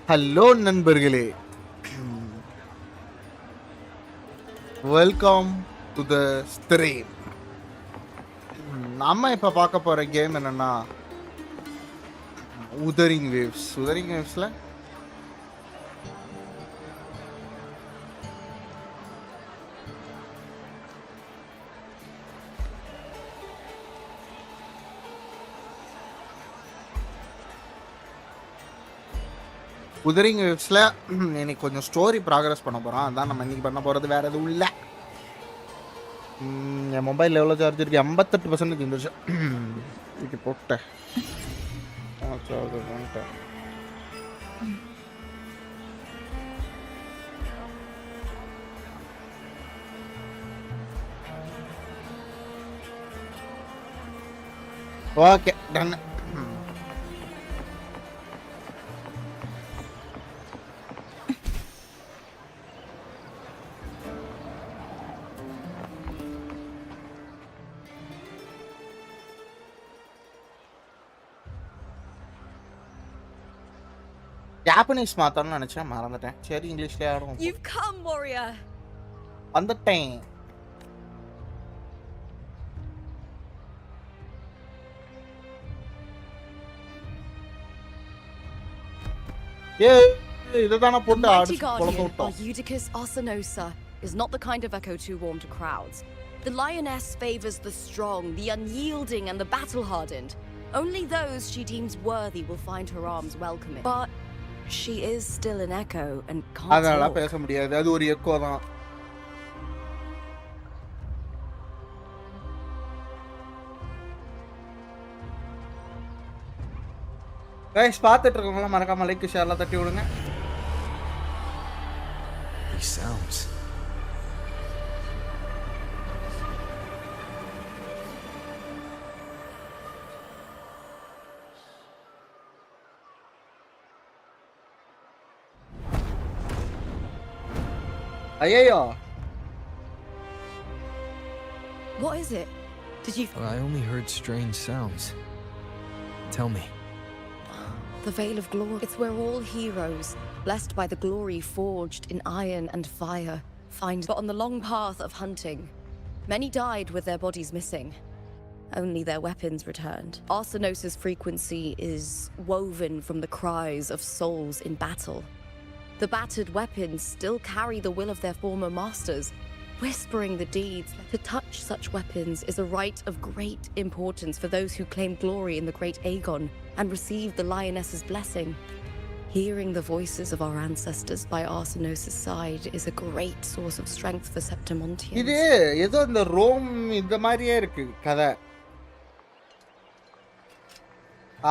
Hello நண்பர்களே, welcome to the stream. நம்ம இப்போ பார்க்க போகிற கேம் என்னன்னா உதரிங் வேவ்ஸ். உதரிங் வேவ்ஸில் உதரிங் வேவ்ஸில் இன்னைக்கு கொஞ்சம் ஸ்டோரி ப்ராக்ரஸ் பண்ண போகிறோம். அதான் நம்ம இன்னைக்கு பண்ண போகிறது. வேறு எதுவும் இல்லை. என் மொபைல் எவ்வளோ சார்ஜ் இருக்குது? 58% இருந்துச்சு. இது போட்டேன். Okay, ton. ஜாப்பனீஸ் மாத்தணும்னு நினைச்சேன், மறந்துட்டேன். சரி, இங்கிலீஷ்லயே ஆடுவோம். You've come, warrior. வந்துட்டேன். இதுதான போட்டு ஆடு கொளந்து விட்டோம். Joysticks Arsenosa is not the kind of echo too warm to crowds. The lioness favors the strong, the unyielding, and the battle-hardened. Only those she deems worthy will find her arms welcoming. But she is still an echo and can't talk. அதனால பேச முடியாது. அது ஒரு echo தான். Guys பார்த்துட்டு இருக்கவங்க மறக்காம like ஷேர்ல தட்டி விடுங்க. These sounds. ஐயோ. What is it? Did you? I only heard strange sounds. Tell me. The Veil of Glory. It's where all heroes, blessed by the glory forged in iron and fire, find. But on the long path of hunting, many died with their bodies missing. Only their weapons returned. Arsenosa's frequency is woven from the cries of souls in battle. The battered weapons still carry the will of their former masters, whispering the deeds. To touch such weapons is a rite of great importance for those who claim glory in the great Aegon and receive the lioness's blessing. Hearing the voices of our ancestors by Arsenosa's side is a great source of strength for Septimontians. இது ஏதோ இந்த Rome இந்த மாதிரியே இருக்கு கதை.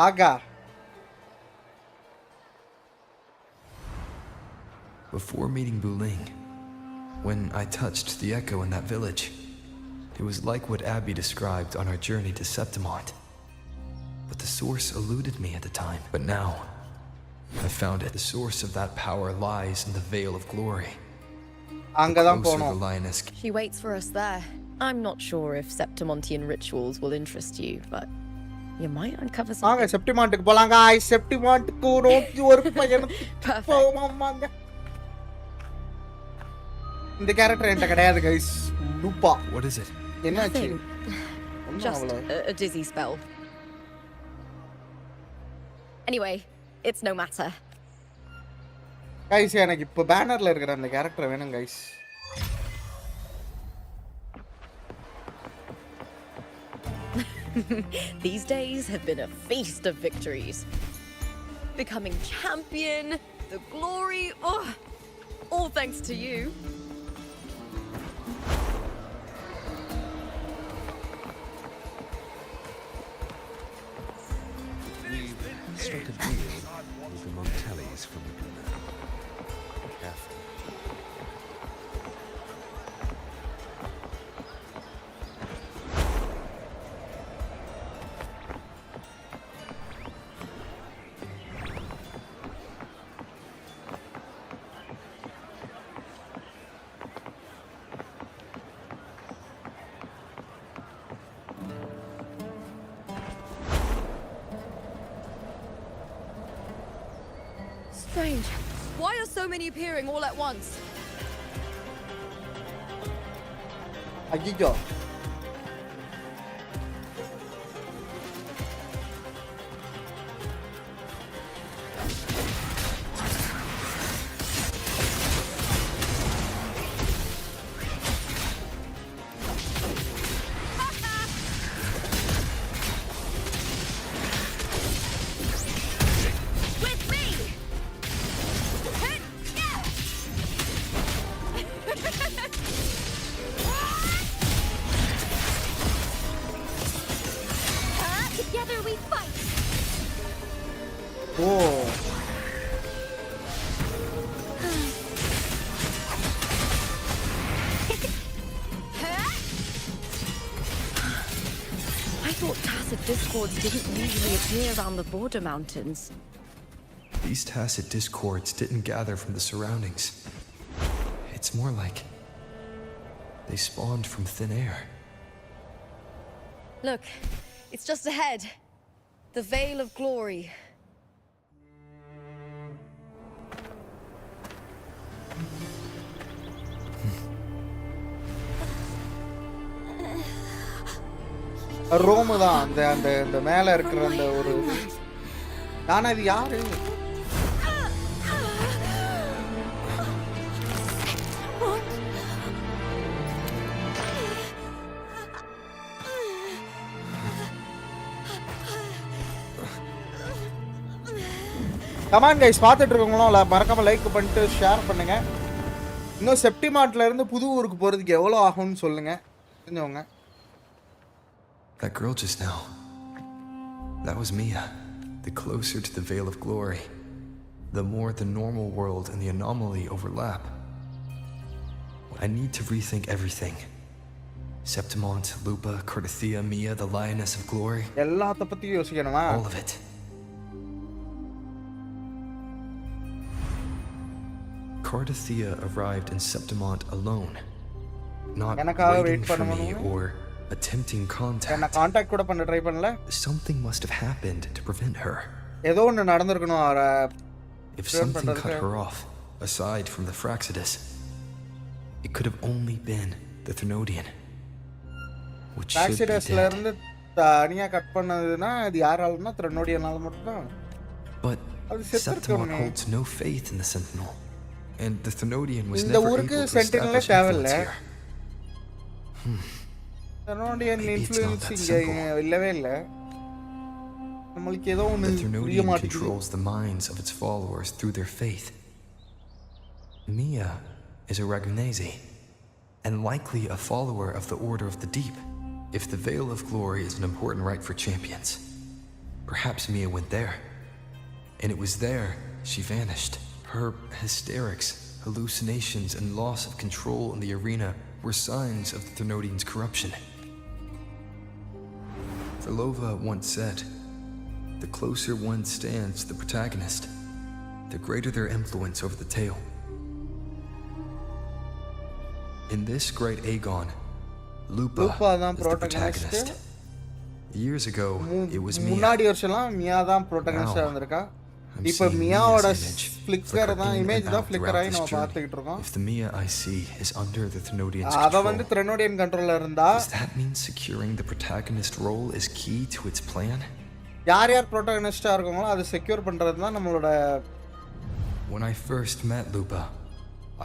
ஆகா. Before meeting Buling, when I touched the echo in that village, it was like what Abby described on our journey to Septimont. But the source eluded me at the time. But now, I found it. The source of that power lies in the Veil of Glory. The closer the lioness. She waits for us there. I'm not sure if Septimontian rituals will interest you, but you might uncover something. ஆங்க செப்டிமான்ட்க்கு போலாம் guys. செப்டிமான்ட்க்கு நோக்கி ஒரு பயணம் போவோமாங்க. இந்த character என்கிட்ட கிடையாது guys. லூப்பா. What is it? என்னாச்சு? Just a dizzy spell. Anyway, it's no matter. Guys எனக்கு இப்ப பேனர்ல இருக்கிற அந்த கேரக்டர் வேணும் guys. These days have been a feast of victories. Becoming champion, the glory, all thanks to you. Struck a deal with the Montellis from the canal. Careful. strange. Why are so many appearing all at once? ஐயோ With me! Together we fight! Oh I thought tacit discords didn't usually appear around the border mountains. These tacit discords didn't gather from the surroundings. It's more like they spawned from thin air. Look, it's just ahead. The Veil of Glory. Rome தான் அந்த அந்த இந்த மேல இருக்கிற அந்த ஒரு ஆனா இது யாரு கமான் கைஸ் பார்த்துட்டு இருக்கவங்களும் மறக்காம லைக் பண்ணிட்டு ஷேர் பண்ணுங்க. இன்னும் செப்டிமார்ட்ல இருந்து புது ஊருக்கு போறதுக்கு எவ்வளோ ஆகும்னு சொல்லுங்க தெரிஞ்சவங்க. That girl just now, that was Mia. The closer to the Veil of Glory, the more the normal world and the anomaly overlap. I need to rethink everything. Septimont, Lupa, Cardathia, Mia, the Lioness of Glory. எல்லாத்த பத்தியும் யோசிக்கணுமா? All of it. Cardathia arrived in Septimont alone, not waiting for me or attempting contact. என்ன contact கூட பண்ண try பண்ணல. Something must have happened to prevent her. ஏதோ ஒன்னு நடந்துருக்கணும். If something cut her off, aside from the Fraxidus, it could have only been the Threnodian, which should be Fraxidusல dead. இருந்து தனியா cut பண்ணதுனா அது யாராலனா Threnodianaல மட்டும் தான். But Septimont holds no faith in the Sentinel, and the Threnodian was இந்த never ஊருக்கு able to சென்டினலே establish தேவையில்ல. influence here. Threnodian Maybe it's not influence that இங்க simple. இல்லவே இல்ல. நம்மளுக்கு ஏதோ ஒன்னு The புரிய Threnodian மாட்டேங்குது. controls the minds of its followers through their faith. Mia is a Ragunese, and likely a follower of the Order of the Deep. If the Veil of Glory is an important rite for champions, perhaps Mia went there. And it was there she vanished. Her hysterics, hallucinations, and loss of control in the arena were signs of the Threnodian's corruption. Verlova once said, "The closer one stands to the protagonist, the greater their influence over the tale." In this great Aegon, Lupa தான் is the protagonist. protagonist. Years ago, it was Mia. முன்னாடி வருஷம்லாம் மியா தான் ப்ரோட்டகனிஸ்டா இருந்திருக்கா. I'm இப்போ seeing மியாவோட Mia's image flicker தான் flicker in image and தான் out flicker ஆகி throughout நம்ம this journey. பார்த்துக்கிட்டு இருக்கோம். If the Mia I see is under the Threnodian's அவ control, வந்து த்ரெனோடியன் கண்ட்ரோல்ல இருந்தா does that mean securing the protagonist role is key to its plan? யார் யார் ப்ரோட்டகனிஸ்டா இருக்காங்களோ அதை செக்யூர் பண்றது தான் நம்மளோட. When I first met Lupa,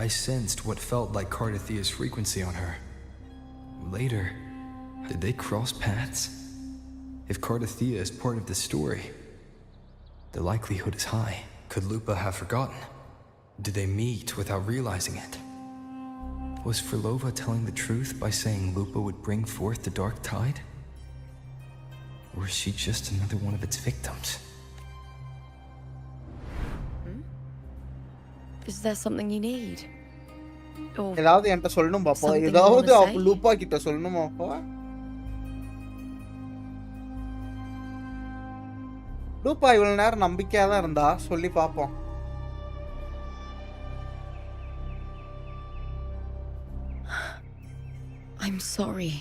I sensed what felt like Cardathia's frequency on her. Later, did they cross paths? If Cardathia is part of the story, the likelihood is high. Could Lupa have forgotten? Did they meet without realizing it? Was Verlova telling the truth by saying Lupa would bring forth the dark tide? Or is she just another one of its victims? Is there something you need? Or ஏதாவது என்கிட்ட சொல்லணும் பாப்பா. Something you ஏதாவது wanna say? லூப்பா கிட்ட சொல்லணும் பாப்பா. லூப்பா இவ்வளவு நேரம் நம்பிக்கையா தான் இருந்தா, சொல்லி பாப்போம். I'm sorry.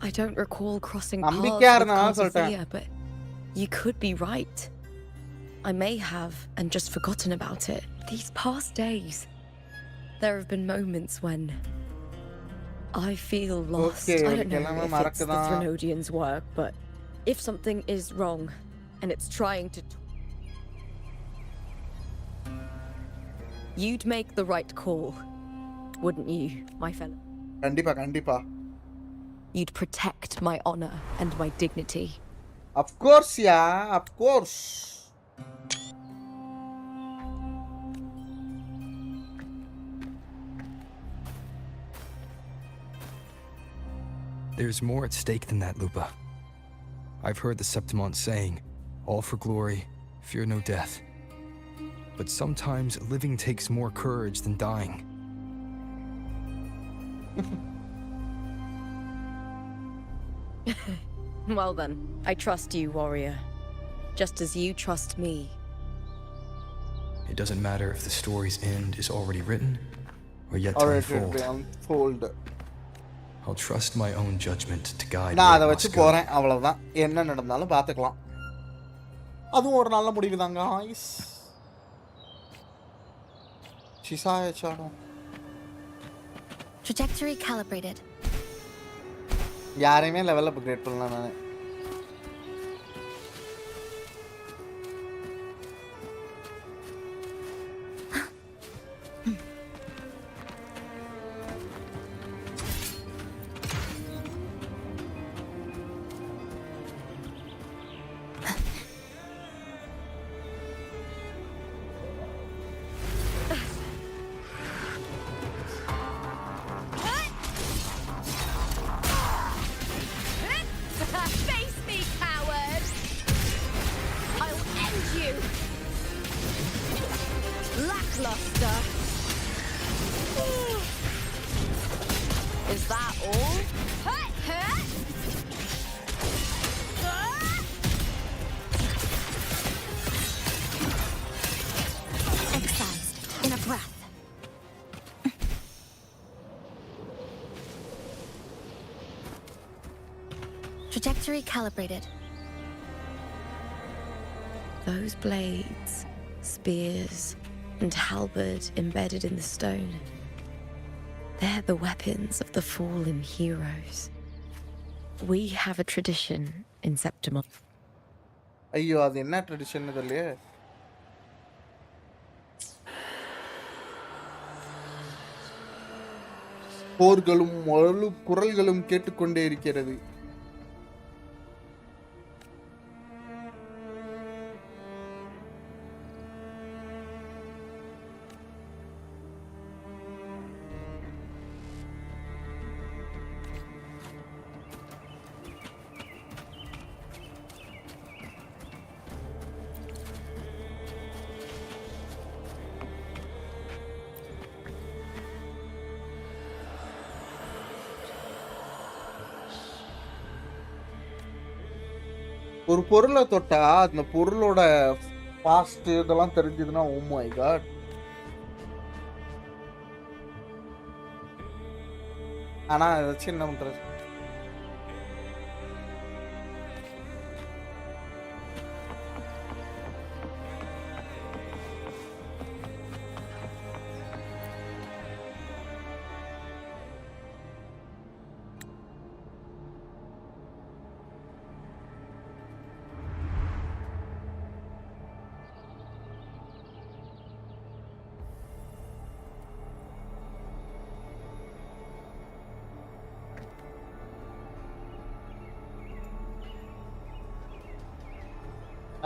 I don't recall crossing paths நம்பிக்கையா with இருந்தா சொல்லிட்டேன். Cardathia, but you could be right. I may have and just forgotten about it. These past days, there have been moments when I feel lost. Okay, I don't know எல்லாமே if it's the மறக்குதான். Threnodians' work, but if something is wrong and it's trying to... You'd make the right call, wouldn't you, my fellow? கண்டிப்பா. You'd protect my honor and my dignity. Of course, yeah, of course. There's more at stake than that, Lupa. I've heard the Septimont saying, all for glory, fear no death. But sometimes living takes more courage than dying. Well then, I trust you, warrior. Just as you trust me. It doesn't matter if the story's end is already written or yet to Already unfold. unfold. I'll trust my own judgment to guide நான் where அதை it வச்சு must go. போறேன், அவ்வளவுதான். என்ன நடந்தாலும் பார்த்துக்கலாம். அதுவும் ஒரு நல்ல முடிவு தாங்க. சிசாய சாடும். Trajectory calibrated. யாரையுமே லெவல் அப்கிரேட் பண்ணலாம் நான். Face me, coward! I'll end you! Lackluster! Is that all? Excised in a breath. Trajectory calibrated. Those blades, spears, and halberd embedded in the stone. They're the weapons of the fallen heroes. We have a tradition in Septimont. ஐயோ, அது என்ன tradition இதுலயே? போர்களும் குரல்களும் கேட்டுக்கொண்டே இருக்கிறது. ஒரு பொருளை தொட்டா அந்த பொருளோட பாஸ்ட் இதெல்லாம் தெரிஞ்சதுன்னா, ஓ மை காட். ஆனா அதை வச்சு என்ன பண்றது?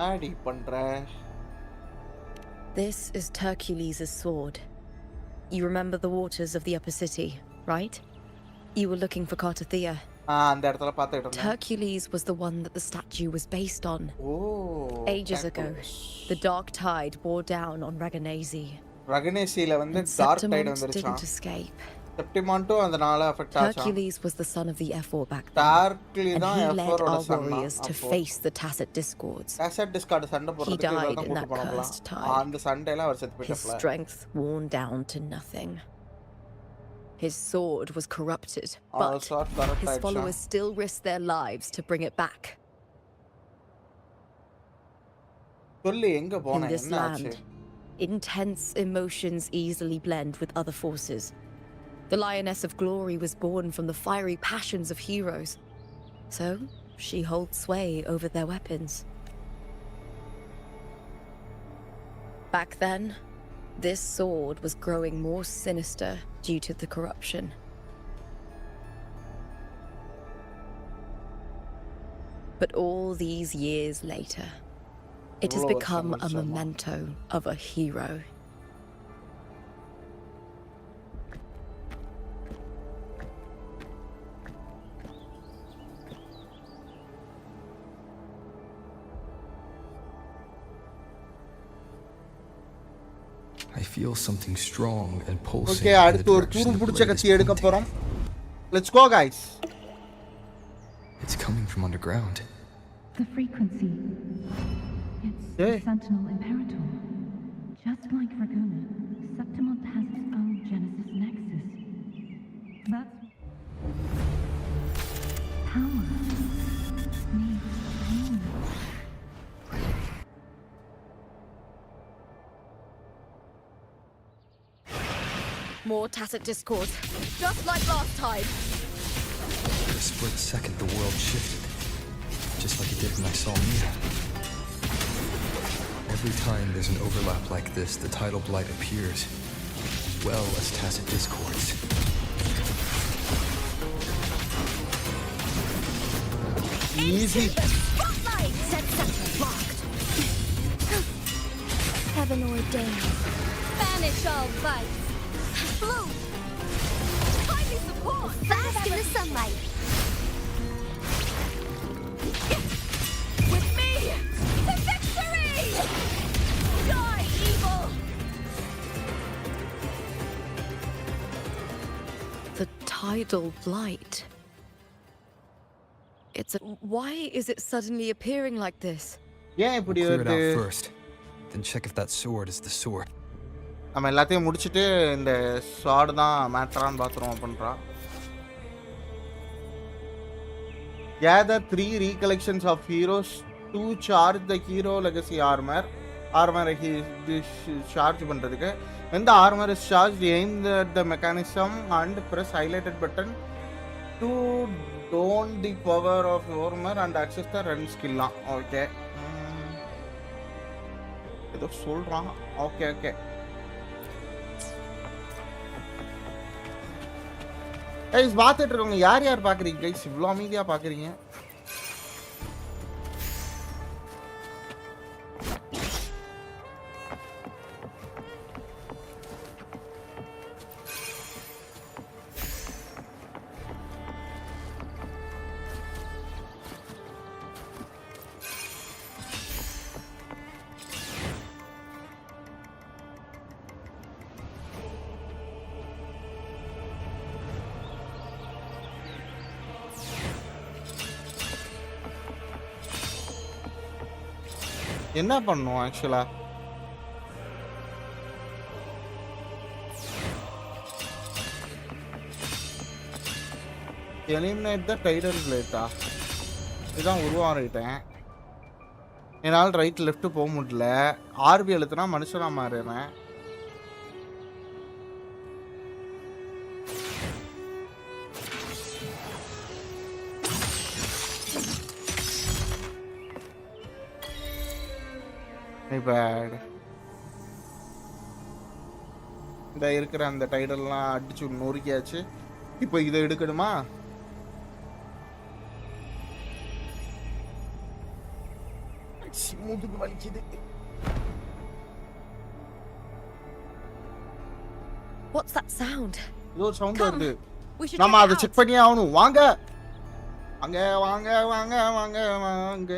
ஆடி பண்ற. This is Hercules' sword. You remember the waters of the upper city, right? You were looking for Cartathea. அந்த இடத்துல பார்த்துட்டு இருந்தேன். Hercules was the one that the statue was based on. O, Ages ago, the dark tide bore down on Raganesi. ரகனேசில வந்து And dark tide Septimont வந்துருச்சாம். didn't escape. செப்டிமான்ட்டும் அதனால affect ஆச்சாம். Hercules was the son of the Ephor back then, darkly and தான் he led எஃபோரோட our சன்னா. warriors to face the Tacit discords. Tacit discord சண்டை போடுறதுக்கு died இவர்தான் in கூட்டி that போனாங்களாம். cursed time. அந்த சண்டையில அவர் செத்து His போயிட்டாப்ல. strength worn down to nothing. His sword was corrupted, அவர் but ஷாட் கரெக்ட் his ஆயிடுச்சாம். followers still risked their lives to bring it back. சொல்லு எங்க In போனேன் this என்ன ஆச்சு? land, intense emotions easily blend with other forces. The Lioness of Glory was born from the fiery passions of heroes, so she holds sway over their weapons. Back then, this sword was growing more sinister due to the corruption. But all these years later, it has become a memento of a hero. I feel something strong and pulsing Okay, in the அடுத்து ஒரு direction துரு the புடிச்ச blade is கத்தி எடுக்க pointing. போறோம். Let's go guys. It's coming from underground. The frequency. It's Hey. the Sentinel Imperator. Just like Raguna, Septimont has its own Genesis Nexus. That's power. Needs pain. More tacit discord, just like last time. For a split second, the world shifted, just like it did when I saw Mia. Every time there's an overlap like this, the tidal blight appears, as well as tacit discords. Easy. Spotlight! Set center blocked. Heaven ordained. Banish all vice. Blue, Kindly support! bask in the sunlight. With me! To victory! Die, evil! The tidal blight. It's a... Why is it suddenly appearing like this? ஏன் இப்படி Clear it வருது? out first, then check if that sword is the sword. நம்ம எல்லாத்தையும் முடிச்சிட்டு இந்த sword தான் மேட்ரான்னு பார்த்துருவோம் அப்படின்றா. Gather 3 recollections of heroes to charge the hero legacy armor. Armor charge பண்றதுக்கு. When the armor is charged, aim the mechanism and press highlighted button to don the power of armor and access the run skill. Okay. ஏதோ சொல்றான். Okay okay. Guys பார்த்துட்டு இருக்கவங்க யார் யார் பார்க்குறீங்க guys இவ்வளோ அமைதியாக பார்க்குறீங்க? என்ன பண்ணும் ஆக்சுவலா? எலிமினேட் த டைடல் பிளேட்டா? இதுதான் உருவாறிட்டேன். என்னால் ரைட் லெஃப்ட் போக முடியல. ஆர்பி எழுத்துனா மனுஷனா மாறுறேன். பேட் இந்த இருக்கிற அந்த டைடல்லாம் அடிச்சு நொறுக்கியாச்சு. இப்போ இதை எடுக்கணுமா? முதுகு வலிக்குது. What's that sound? ஏதோ சவுண்ட் வருது. We should நம்ம check அதை it செக் out. பண்ணி ஆகணும். வாங்க வாங்க வாங்க வாங்க வாங்க வாங்க.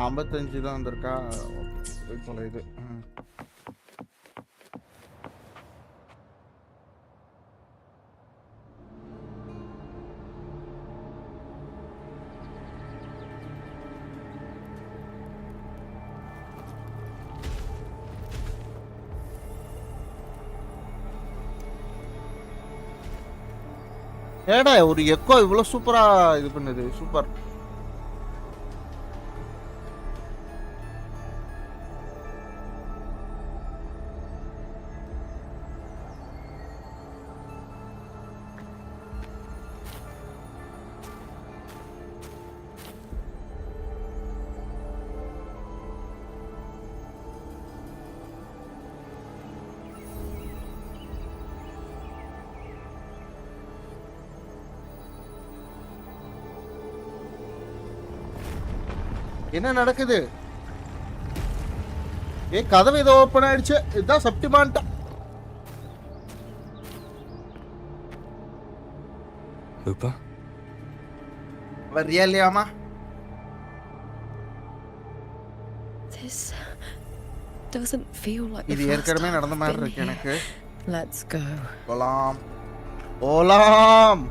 55 தான் வந்திருக்கா. தொலைது. ஏடா ஒரு எக்கோ இவ்வளவு சூப்பரா இது பண்ணுது. சூப்பர். என்ன நடக்குது? கதவு ஏதோ ஓப்பன் ஆயிடுச்சு. இதுதான் செப்டிமான்ட். Lupa? ரியலியாமா? This doesn't feel like இது ஏற்கனவே நடந்த மாதிரி இருக்கு எனக்கு. Let's go. போலாம். போலாம்.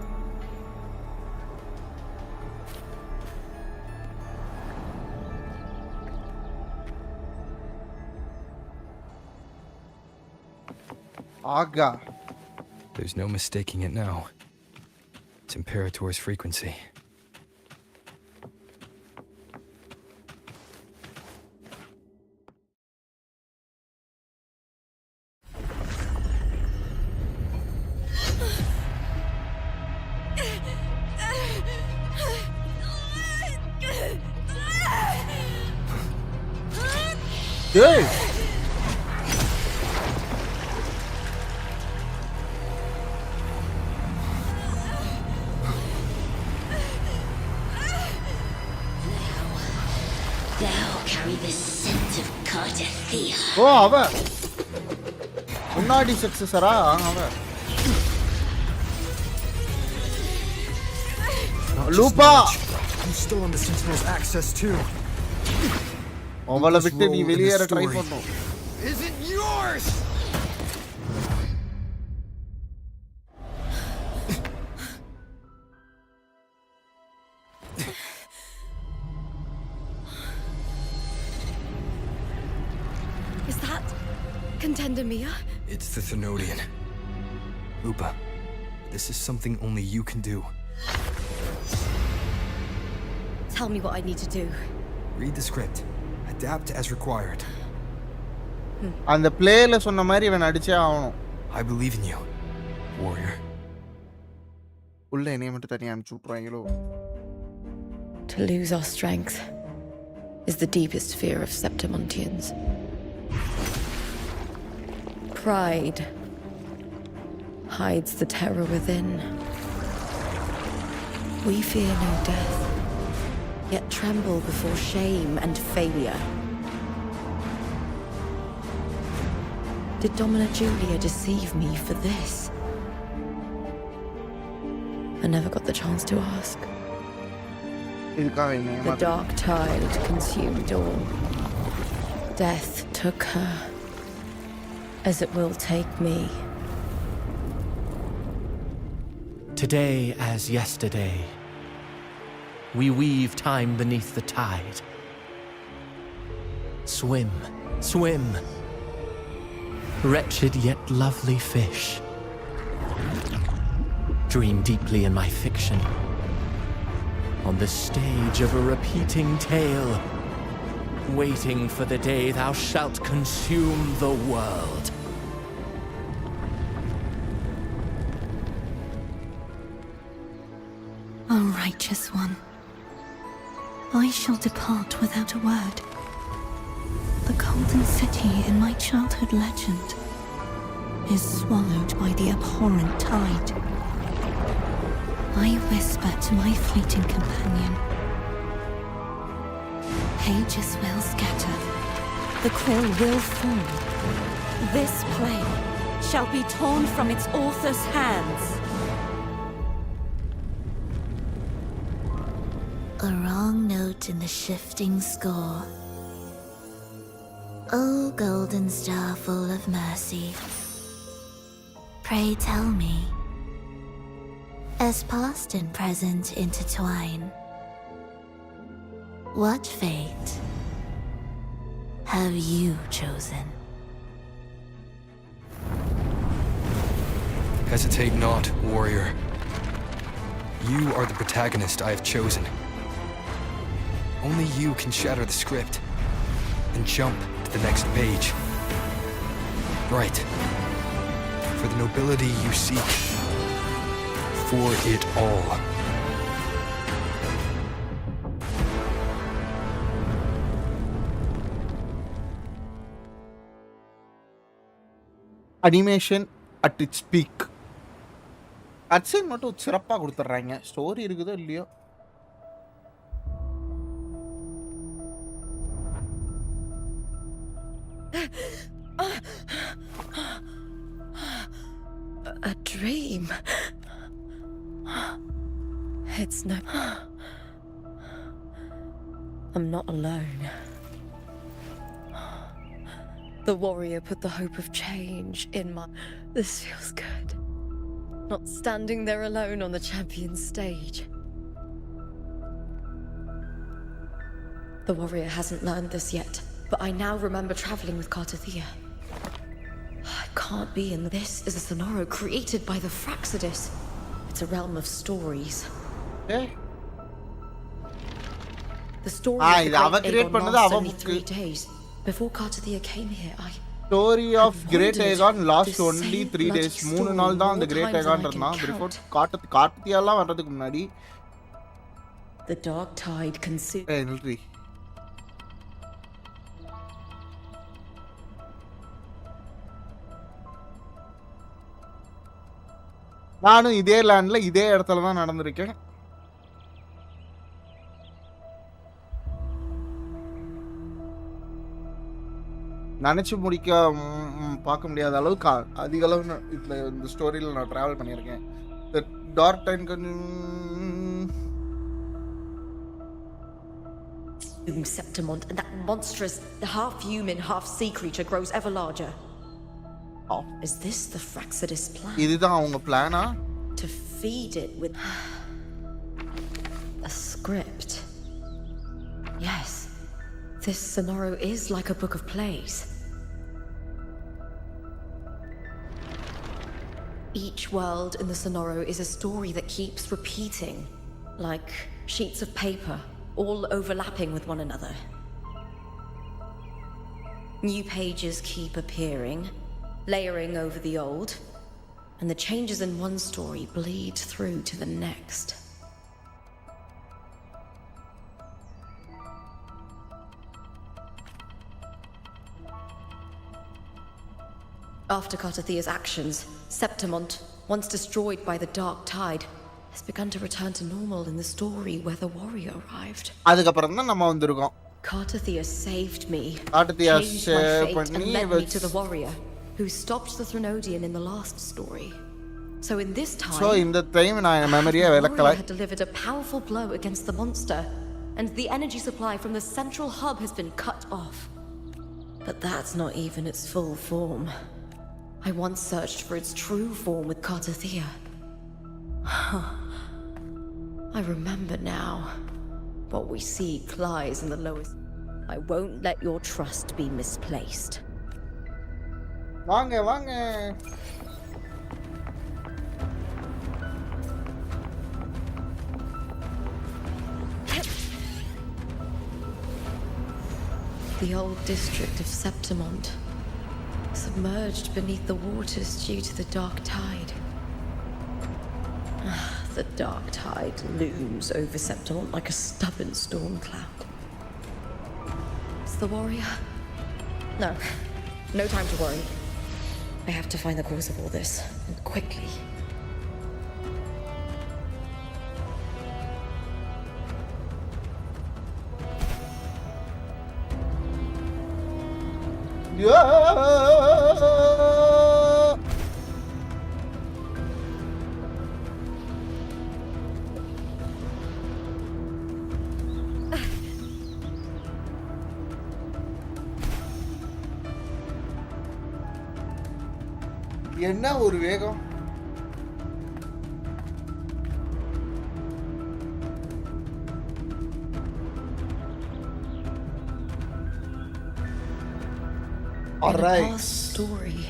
Aga. There's no mistaking it now. It's Imperator's frequency. Hey! ஓ அவ முன்னாடி சக்சஸரா அவ லூபா I'm still on the Sentinel's access too. அவளை விட்டு நீ வெளியேற ட்ரை பண்ணனும். Isn't yours. Is that Contender Mia? It's the Thenodian. Lupa, this is something only you can do. Tell me what I need to do. Read the script. Adapt as required. அந்த பிளேல சொன்ன மாதிரி இவன் அடிச்சே ஆகணும். I believe in you, warrior. உள்ள என்னைய மட்டும் தனியா அனுப்பிச்சு விட்டுறாங்களோ? To lose our strength is the deepest fear of Septimontians. Pride hides the terror within. We fear no death, yet tremble before shame and failure. Did Domina Julia deceive me for this? I never got the chance to ask. The dark tide consumed all. Death took her, as it will take me. Today as yesterday, we weave time beneath the tide. Swim, swim, wretched yet lovely fish. Dream deeply in my fiction, on the stage of a repeating tale, waiting for the day thou shalt consume the world. O righteous one, I shall depart without a word. The golden city in my childhood legend is swallowed by the abhorrent tide. I whisper to my fleeting companion. Pages will scatter. The quill will fall. This play shall be torn from its author's hands. A wrong note in the shifting score. O golden star full of mercy, pray tell me, as past and present intertwine, what fate have you chosen? Hesitate not, warrior. You are the protagonist I have chosen. Only you can shatter the script and jump to the next page. Right. For the nobility you seek. For it all. Animation at its peak. கட்சின் மட்டும் சிறப்பாக கொடுத்துட்றாங்க. Story இருக்குதோ இல்லையோ. A dream. It's no. I'm not alone. The warrior put the hope of change in my. This feels good. Not standing there alone on the champion stage. The warrior hasn't learned this yet, but I now remember traveling with Cartathea. I can't be in this. Is a Sonoro created by the Fraxidus. It's a realm of stories. Eh? The story Ah, of the ava great create Aegon பண்ணது lasts அவ only 3 days. Before Cartathea came here, Story of Great wondered Aegon last the only same 3 days. bloody 3 நாள் தான் அந்த story Great more Aegon times than I இருந்தான். can Before count. கார்த்தியாலாம் வர்றதுக்கு முன்னாடி. The dark tide consumed. நில்றி. நானும் இதே லேண்ட்ல இதே இடத்துல தான் நடந்திருக்கேன். நினைச்சு முடிக்க பார்க்க முடியாத அளவுக்கு அதிக அளவு இதுல இந்த ஸ்டோரியில நான் டிராவல் பண்ணியிருக்கேன். Dark time Septimont, and that monstrous half-human, half-sea creature grows ever larger. Oh. Is this the Fraxidus plan? இதுதான் அவங்க பிளானா? To feed it with a script. Yes, this Sonoro is like a book of plays. Each world in the Sonoro is a story that keeps repeating, like sheets of paper, all overlapping with one another. New pages keep appearing, layering over the old, and the changes in one story bleed through to the next. After Cartathea's actions, Septimont, once destroyed by the dark tide, has begun to return to normal in the story where the warrior arrived. அதுக்கப்புறம் தான் நம்ம வந்திருக்கோம். Cartathea saved me, Cartathea changed my fate, and பண்ணி led me to the warrior who stopped the Threnodian in the last story. So in this time, So in the time நான் மெமரியா the விளக்கல. warrior had delivered a powerful blow against the monster, and the energy supply from the central hub has been cut off. But that's not even its full form. I once searched for its true form with Cartathea. I remember now. What we seek lies in the lowest. I won't let your trust be misplaced. வாங்க வாங்க. The old district of Septimont, submerged beneath the waters due to the dark tide. The dark tide looms over Septimont like a stubborn storm cloud. It's the warrior? No. No time to worry. I have to find the cause of all this, and quickly. என்ன ஒரு வேகம். In a past story,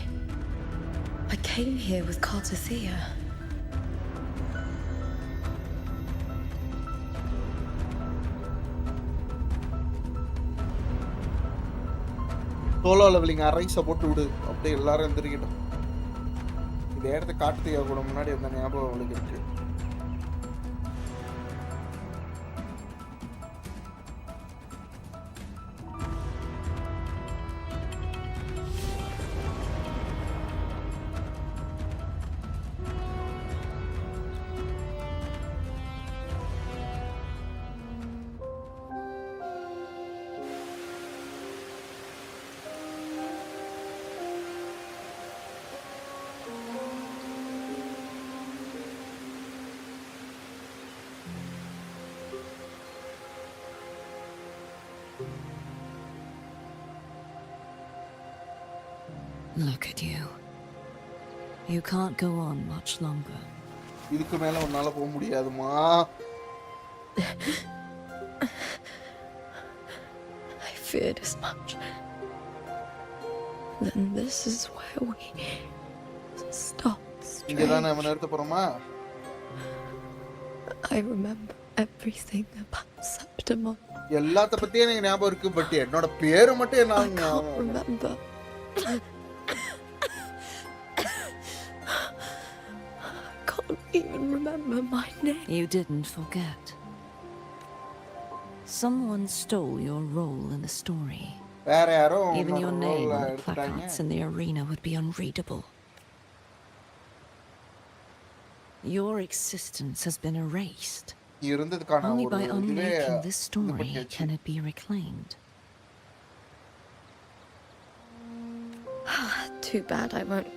I came here with Cartothea. Solo leveling அரைஸை போட்டு விடு, அப்படியே எல்லாரும் எந்திரிக்கட்டும். இந்த இடத்த காட்டுத்தியா கூட முன்னாடி இருந்த ஞாபகம் அவளுக்கு இருக்கு. Look at you. You can't go on much longer. இதுக்கு மேல உன்னால போக முடியாதுமா. I feared as much. Then this is where we stopped. இங்க தான் நம்ம நிறுத்த போறோமா? I remember everything about Septimon. எல்லாத்த பத்தியே எனக்கு ஞாபகம் இருக்கு, பட் என்னோட பேரு மட்டும் என்ன I can't remember. I can't even remember my name. You didn't forget. Someone stole your role in the story. வேற யாரோ Even your உன்னோட name ரோல் on the எடுத்துட்டாங்க. placards in the arena would be unreadable. Your existence has been erased. இருந்ததுக்கான Only ஒரு by இதுவே unmaking this இது story பண்ணியாச்சு. can it be reclaimed. Too bad I won't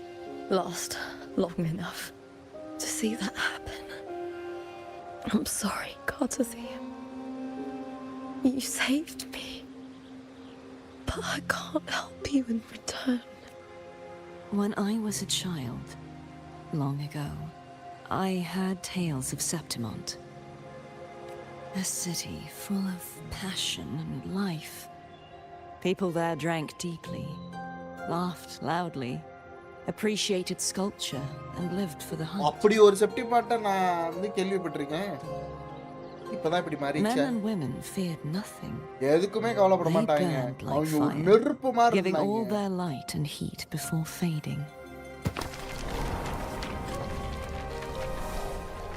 last long enough to see that happen. I'm sorry, Cartothea. You saved me. But I can't help you in return. When I was a child, long ago, I heard tales of Septimont. A city full of passion and life. People there drank deeply, laughed loudly, appreciated sculpture, and lived for the hunt. அப்படி ஒரு செப்டிமாட்ட நான் வந்து கேள்விப்பட்டிருக்கேன். இப்பதான் இப்படி Men மாறிச்சு. and women feared nothing, எதுக்குமே கவலைப்பட They மாட்டாங்க. burned like அவங்க ஒரு fire, நெருப்பு மாதிரி giving all இருந்தாங்க. their light and heat before fading.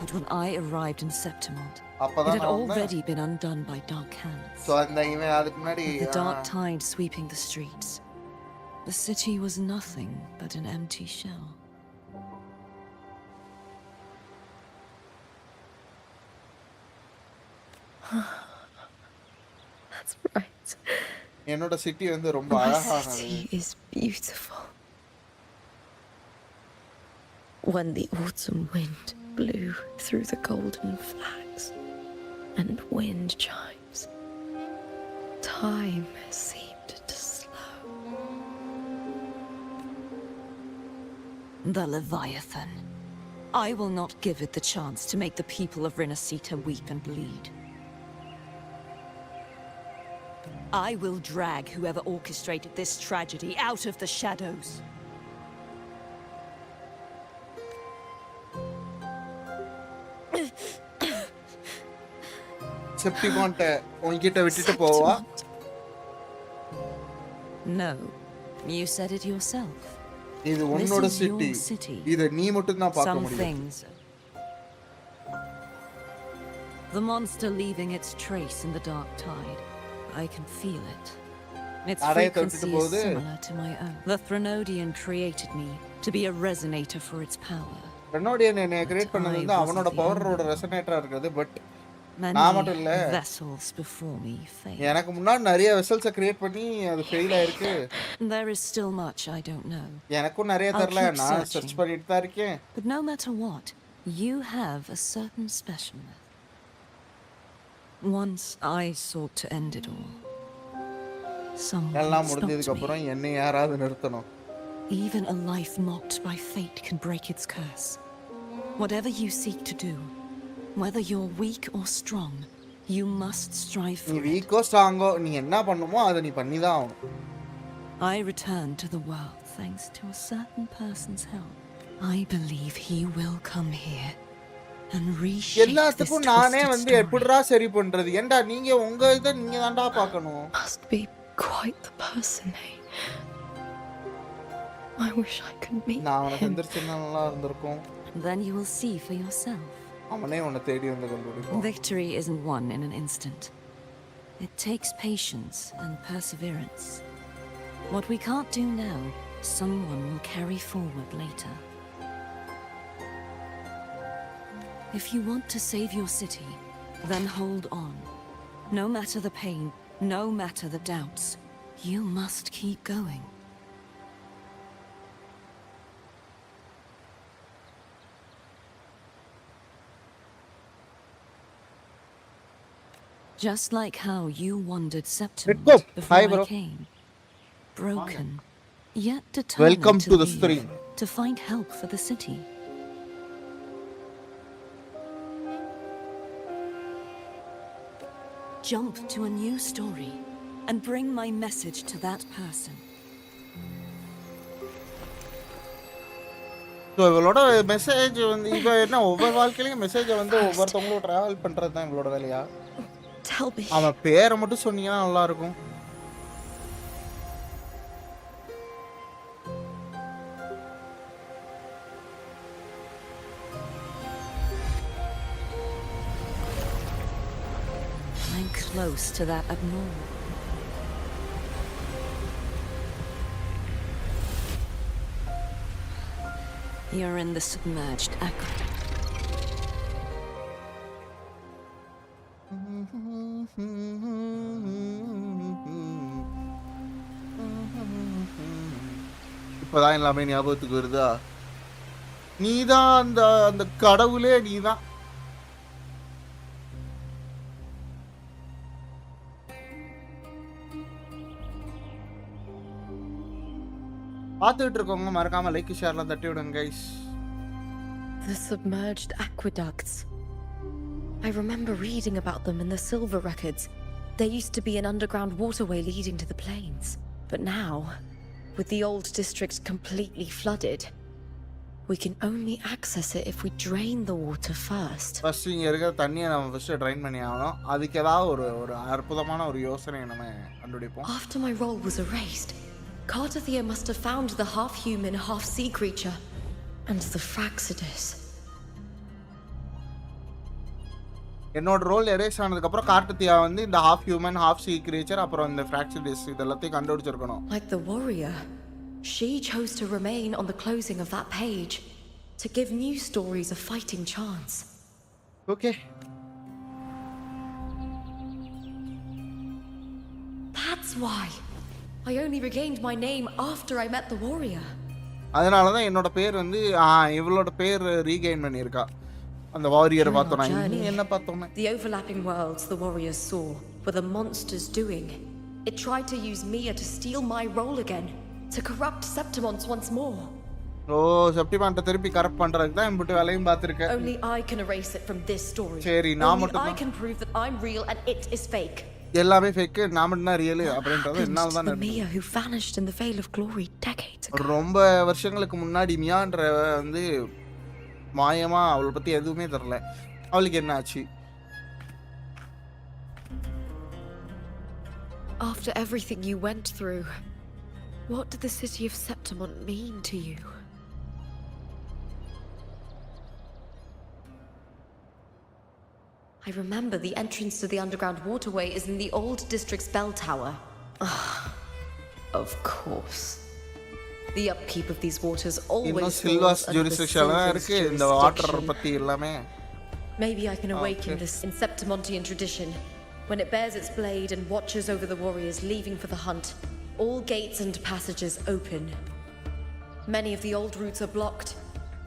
But when I arrived in Septimont, it அப்பதான் had நான் வந்தேன். already been undone by dark hands. So அந்த இவன் அதுக்கு முன்னாடி With the dark tide sweeping the streets, the city was nothing but an empty shell. That's right. என்னோட city வந்து ரொம்ப My அழகானது. city is beautiful. When the autumn wind blew through the golden flags and wind chimes, time seemed to slow. The Leviathan. I will not give it the chance to make the people of RINASCITA weep and bleed. I will drag whoever orchestrated this tragedy out of the shadows. செப்டிமான்ட்ட உன்கிட்ட விட்டுட்டு போவா? No, you said it yourself. இது உன்னோட This is your city. city. இத நீ மட்டும் தான் பார்க்க Some முடியும். things. The monster leaving its trace in the dark tide. I can feel it. Its அறையை frequency தொட்டுட்டு is போகுது. similar to my own. The Threnodian created me to be a resonator for its power. ரெனோடியன் என்னை create பண்ணது வந்து அவனோட பவரோட ரெசனேட்டரா இருக்குது. But நான் Many மட்டும் இல்ல, vessels before me failed. எனக்கு முன்னாடி நிறைய வெசல்ஸை கிரியேட் பண்ணி அது ஃபெயில் ஆயிருக்கு. There is still much I don't know. எனக்கும் நிறைய I'll தெரியல, keep நான் searching. சர்ச் பண்ணிட்டு தான் இருக்கேன். But no matter what, you have a certain specialness. Once I sought to end it all. Someone எல்லாம் stopped முடிஞ்சதுக்கு me. அப்புறம் என்னை யாராவது நிறுத்தணும். Even a life mocked by fate can break its curse. Whatever you seek to do, whether you're weak or strong, you must strive நீ for it. வீக்கோ ஸ்ட்ராங்கோ நீ என்ன பண்ணுமோ அதை நீ பண்ணி தான் ஆகணும். I returned to the world thanks to a certain person's help. I believe he will come here and reshape this எல்லாத்துக்கும் நானே twisted வந்து story. எப்படிடா சரி பண்றது? ஏன்டா நீங்க உங்க இதை நீங்க தான்டா பார்க்கணும். Must be quite the person, eh? I wish I could meet நான் அவனை him. சந்திரிச்சிருந்தா நல்லா இருந்திருக்கும். Then you will see for yourself. அவனே உன்னை தேடி வந்து கண்டுபிடிப்பான். Victory isn't won in an instant. It takes patience and perseverance. What we can't do now, someone will carry forward later. If you want to save your city, then hold on. No matter the pain, no matter the doubts, you must keep going. Just like how you wandered Let's Septimont go. before Hi, I bro. came. Broken, yet determined Welcome to the leave, stream. to find help for the city. Jump to a new story and bring my message to that person. So இவளோட message வந்து இவ என்ன ஒவ்வொரு வாழ்க்கையிலையும் மெசேஜை வந்து ஒவ்வொருத்தவங்களும் travel பண்ணுறது தான் இவளோட வேலையா? Tell me. அவன் பேரை மட்டும் சொன்னீங்கன்னா நல்லா இருக்கும். I'm close to that abnormal. You're in the submerged aqueduct. இப்போதான் எல்லாமே ஞாபகத்துக்கு வருதா? நீதான் அந்த அந்த கடவுளே நீதான். பார்த்துக்கிட்டு இருக்கவங்க மறக்காம லைக் ஷேர்லாம் தட்டி விடுங்க guys. The submerged aqueducts. I remember reading about them in the silver records. There used to be an underground waterway leading to the plains. But now, with the old district completely flooded, we can only access it if we drain the water first. First இங்க இருக்கிற தண்ணியை நம்ம first drain பண்ணி ஆகணும். அதுக்கு ஏதாவது ஒரு அற்புதமான ஒரு யோசனை நம்ம கண்டுபிடிப்போம். After my role was erased, Cartathea must have found the half-human, half-sea creature and the Fraxidus. என்னோட ரோல் எரேஸ் ஆனதுக்கு அப்புறம் கார்டத்தியா வந்து இந்த ஹாஃப் ஹியூமன் ஹாஃப் சீ கிரியேச்சர் அப்புறம் இந்த ஃப்ராக்சிடிஸ் இதெல்லாத்தையும் கண்டுபிடிச்சிருக்கணும். Like the warrior, she chose to remain on the closing of that page to give new stories a fighting chance. Okay. That's why I only regained my name after I met the warrior. அதனால தான் என்னோட பேர் வந்து இவளோட பேர் regain பண்ணியிருக்கா. அந்த வாரியரை பார்த்தோம். நீ என்ன பார்த்தோம்? The overlapping worlds the warriors saw were the monsters doing. It tried to use Mia to steal my role again, to corrupt Septimont once more. ஓ செப்டிமான்ட்ட திருப்பி கரெக்ட் பண்றதுக்கு தான் இம்புட்டு வேலையும் பார்த்திருக்கேன். Only I can erase it from this story. சரி நான் மட்டும் I can prove that I'm real and it is fake. எல்லாமே ஃபேக், நான் மட்டும் தான் ரியல் அப்படின்றது என்னால தான் the Mia who vanished in the Veil of Glory decades ago. ரொம்ப வருஷங்களுக்கு முன்னாடி மியான்ற வந்து மாயமா அவளை பத்தி எதுவுமே தெரியல. அவளுக்கு என்ன ஆச்சு? After everything you went through, what did the city of Septimont mean to you? I remember the entrance to the underground waterway is in the old district's bell tower. Of course. The upkeep of these waters always இன்னும் falls சில்வாஸ் under the jurisdiction Silver's இருக்கு இந்த water jurisdiction. பத்தி எல்லாமே. Maybe I can awaken this in Septimontian tradition. When it bears its blade and watches over the warriors leaving for the hunt, all gates and passages open. Many of the old routes are blocked,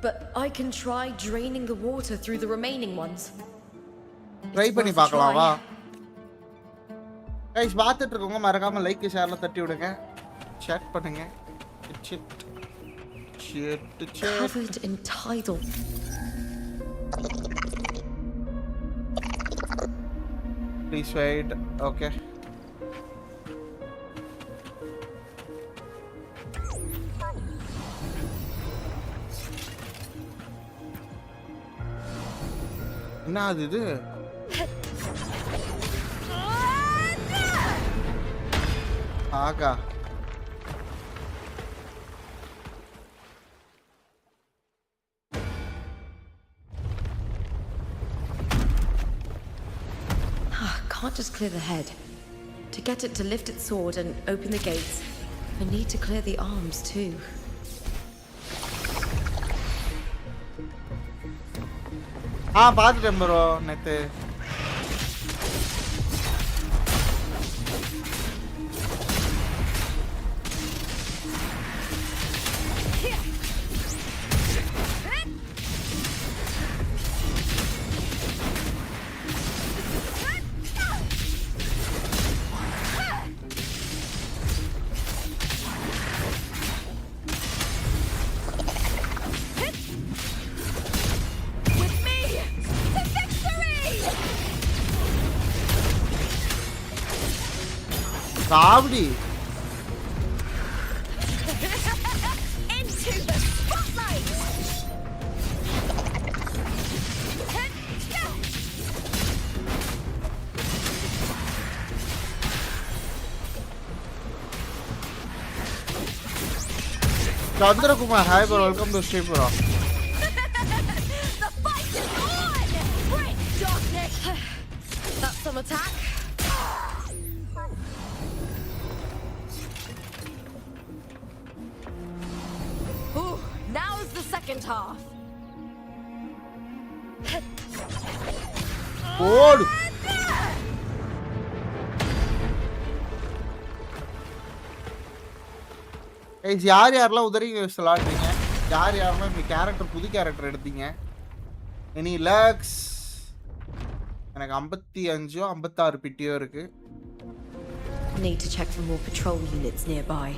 but I can try draining the water through the remaining ones. Try பண்ணி பார்க்கலாம் வா. Guys பார்த்துட்டு இருக்கவங்க மறக்காம like ஷேர்ல தட்டி விடுங்க. Share பண்ணுங்க. shit. Covered in tidal. Please wait. Okay. என்ன அது இது? ஆகா. Can't just clear the head. To get it to lift its sword and open the gates, I need to clear the arms too. பாத்துட்டேன் bro நேத்து. சாவடி. Into the spotlight. Chandrakumar, hi bro, welcome to stream bro. The fight is on. Bring darkness. That's some attack. Ooh, now's the second half. ஓடு. ஏய் யார் யாரெல்லாம் Wuthering Waves விளையாடுறீங்க? யார் யாரெல்லாம் இந்த கேரக்டர் புது கேரக்டர் எடுத்தீங்க? Any lucks? எனக்கு 55 56 பிட்டியோ இருக்கு. Need to check for more patrol units nearby.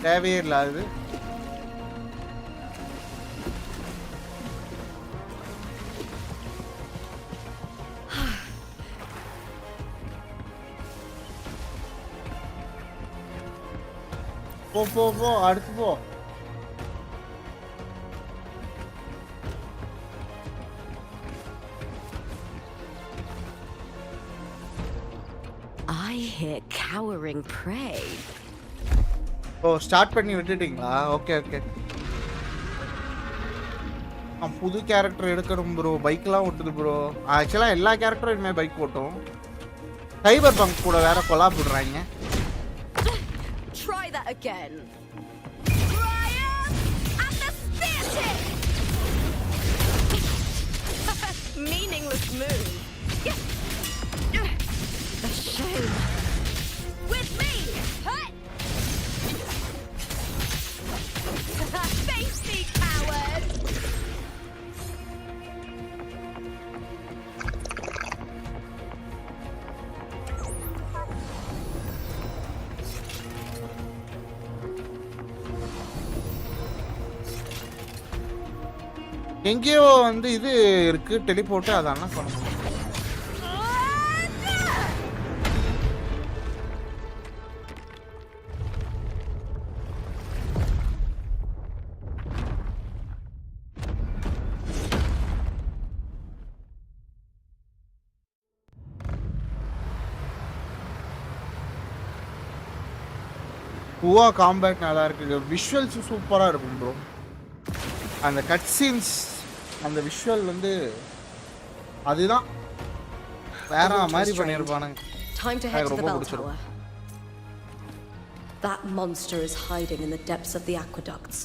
தேவையே இல்லை அது. போ போ போ அடுத்து போ. I hear cowering prey. Oh start பண்ணி விட்டுட்டீங்களா? Okay okay. புது கேரக்டர் எடுக்கணும் ப்ரோ. பைக்லாம் ஓட்டுது ப்ரோ. ஆக்சுவலாக எல்லா கேரக்டரும் இனிமேல் பைக் ஓட்டும். சைபர் பங்க் கூட வேற கொலாப் விடுறாங்க. Try that again. Triumph at the spear tip. Meaningless move. A shame. With me. Face me, coward. எங்கேயோ வந்து இது இருக்கு டெலிபோர்ட். அதான் பண்ணணும். பூவா காம்பேக்ட் நல்லா இருக்கு. விஷுவல்ஸ் சூப்பராக இருக்கும் ப்ரோ. அந்த கட் சீன்ஸ் அந்த விஷுவல் வந்து அதுதான் வேற மாதிரி பண்ணியிருப்பானுங்க. Time to head to the ரொம்ப bell பிடிச்சிருக்கு. tower. That monster is hiding in the depths of the aqueducts.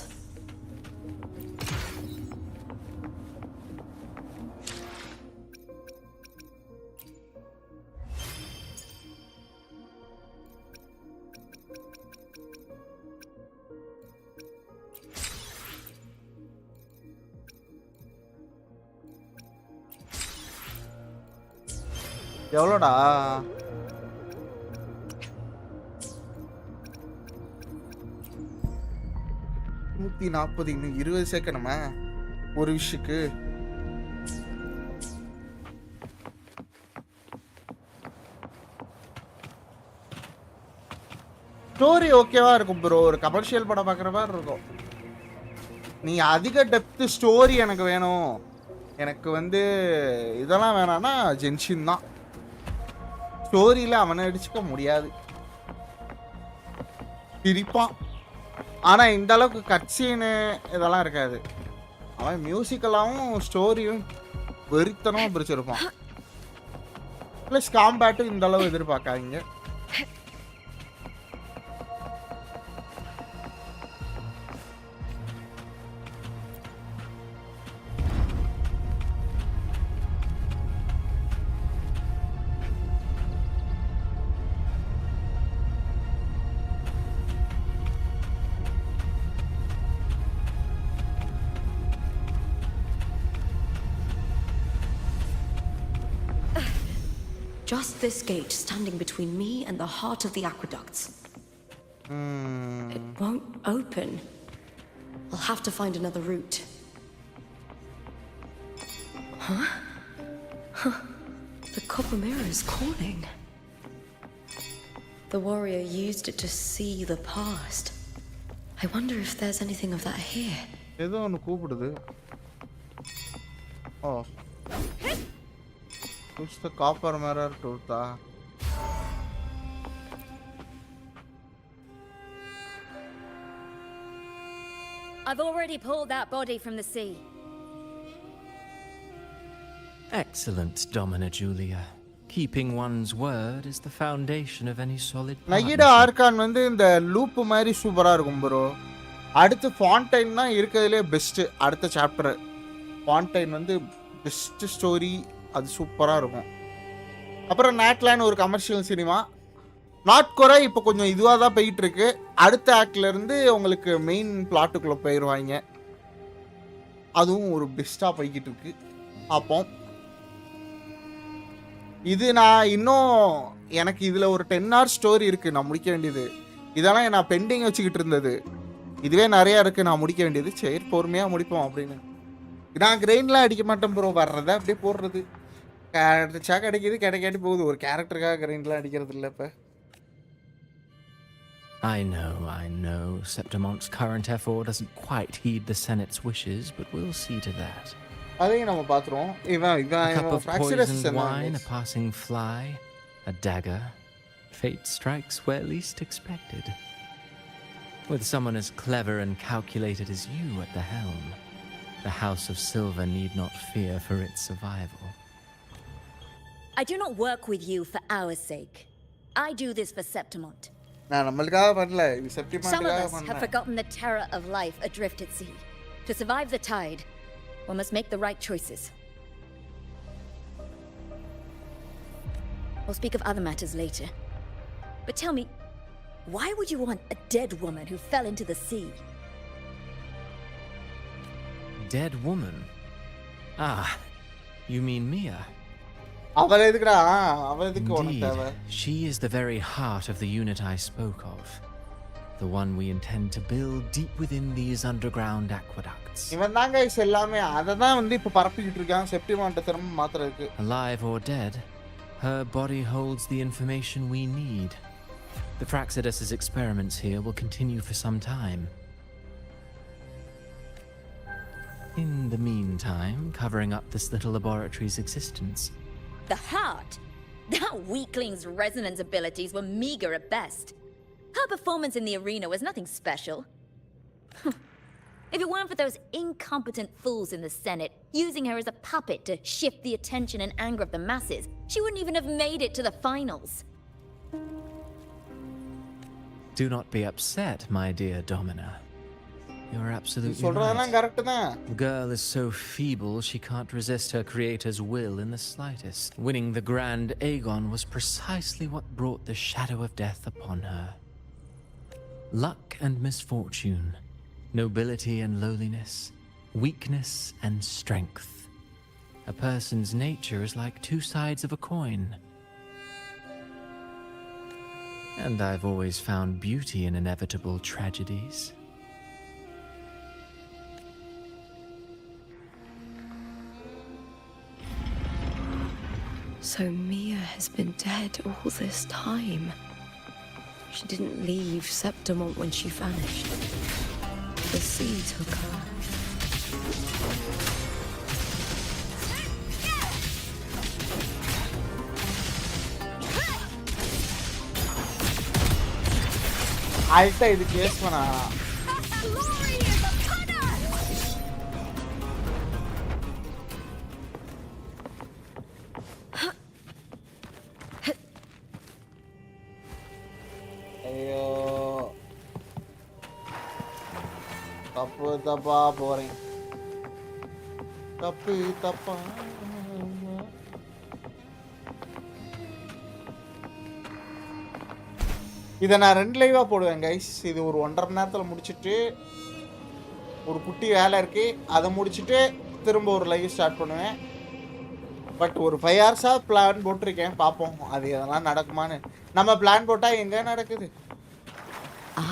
எவ்வளோடா? 140. இன்னும் 20 சேர்க்கணுமா ஒரு விஷயத்துக்கு? ஸ்டோரி ஓகேவா இருக்கும் ப்ரோ. ஒரு கமர்ஷியல் படம் பார்க்குற மாதிரி இருக்கும். நீ அதிக டெப்த் ஸ்டோரி எனக்கு வேணும், எனக்கு வந்து இதெல்லாம் வேணாம்னா ஜென்ஷின் தான். ஸ்டோரியில் அவனை அடிச்சுக்க முடியாது, சிரிப்பான். ஆனால் இந்த அளவுக்கு கட்சீனு இதெல்லாம் இருக்காது. அவன் மியூசிக்கலாகவும் ஸ்டோரியும் வெறித்தனமாக பிரிச்சிருப்பான். ப்ளஸ் காம்பேட்டும் இந்த அளவு எதிர்பார்க்காதீங்க. Just this gate standing between me and the heart of the aqueducts. It won't open. I'll have to find another route. Huh? The copper mirror is calling. The warrior used it to see the past. I wonder if there's anything of that here. ஏதோ ஒன்று கூப்பிடுது. ஓ, push the copper mirror to the... I've already pulled that body from the sea. Excellent, Domina Julia. Keeping one's word is the foundation of any solid நைடா partnership. Argon வந்து இந்த loop மாதிரி சூப்பராக இருக்கும் bro. அடுத்து ஃபாண்டைன் தான் இருக்கிறதுலே பெஸ்ட்டு. அடுத்த chapter ஃபாண்டைன் வந்து பெஸ்ட் ஸ்டோரி, அது சூப்பராக இருக்கும். அப்புறம் நாட்லான்னு ஒரு கமர்ஷியல் சினிமா. நாட் குறை இப்போ கொஞ்சம் இதுவாக தான் போயிட்டு இருக்கு. அடுத்த ஆக்ட்லேருந்து உங்களுக்கு மெயின் பிளாட்டுக்குள்ளே போயிடுவாங்க. அதுவும் ஒரு பெஸ்ட்டாக போய்கிட்டு இருக்கு. பார்ப்போம். இது நான் இன்னும் எனக்கு இதில் ஒரு 10 hours ஸ்டோரி இருக்குது நான் முடிக்க வேண்டியது. இதெல்லாம் நான் பெண்டிங் வச்சுக்கிட்டு இருந்தது. இதுவே நிறையா இருக்குது நான் முடிக்க வேண்டியது. சரி பொறுமையாக முடிப்போம் அப்படின்னு. நான் கிரெயின்லாம் அடிக்க மாட்டேன் ப்ரோ. வர்றதை அப்படியே போடுறது. கிடைச்சா கிடைக்கிது, கிடைக்காட்டி போகுது. ஒரு கேரக்டருக்காக கிரெயின்லாம் அடிக்கிறது இல்லை இப்போ. I know. Septimonte's current effort doesn't quite heed the Senate's wishes, but we'll see to that. அதையும் நம்ம பார்த்துருவோம். A cup of poisoned wine, a passing fly, a dagger. Fate strikes where least expected. With someone as clever and calculated as you at the helm, the House of Silver need not fear for its survival. I do not work with you for our sake. I do this for Septimont. நான் நம்மளுக்காக பண்ணல, இது Some of செப்டிமாண்டுக்காக us have பண்ணேன். forgotten the terror of life adrift at sea. To survive the tide, one must make the right choices. We'll speak of other matters later. But tell me, why would you want a dead woman who fell into the sea? Dead woman? Ah, you mean Mia? அவள் எதுக்குடா? அவள் எதுக்கு உனக்கு Indeed, தேவை? she is the very heart of the unit I spoke of. The one we intend to build deep within these underground aqueducts. இவன் தாங்க எல்லாமே. அதை தான் வந்து இப்போ பரப்பிக்கிட்டு இருக்கான் செப்டிமாண்டை திரும்ப மாத்துறதுக்கு. Alive or dead, her body holds the information we need. The Fraxidus's experiments here will continue for some time. In the meantime, covering up this little laboratory's existence. The heart? That weakling's resonance abilities were meager at best. Her performance in the arena was nothing special. If it weren't for those incompetent fools in the Senate using her as a puppet to shift the attention and anger of the masses, she wouldn't even have made it to the finals. Do not be upset, my dear Domina. You're absolutely சொல்றதெல்லாம் right. Correct தான். The girl is so feeble she can't resist her creator's will in the slightest. Winning the Grand Aegon was precisely what brought the shadow of death upon her. Luck and misfortune, nobility and lowliness, weakness and strength. A person's nature is like two sides of a coin. And I've always found beauty in inevitable tragedies. So Mia has been dead all this time. She didn't leave Septimont when she vanished. The sea took her. Alta இது case பண்ணா. ஐயோ தப்பா போறேன். தப்பா இதை நான் 2 லைவாக போடுவேன் கைஸ். இது ஒரு 1.5 மணி நேரத்தில் முடிச்சுட்டு ஒரு குட்டி வேலை இருக்கு, அதை முடிச்சுட்டு திரும்ப ஒரு லைவ் ஸ்டார்ட் பண்ணுவேன். பட் ஒரு 5 ஹவர்ஸாக பிளான் போட்டிருக்கேன், பார்ப்போம் அது எதெல்லாம் நடக்குமான்னு. நம்ம பிளான் போட்டால் எங்கே நடக்குது?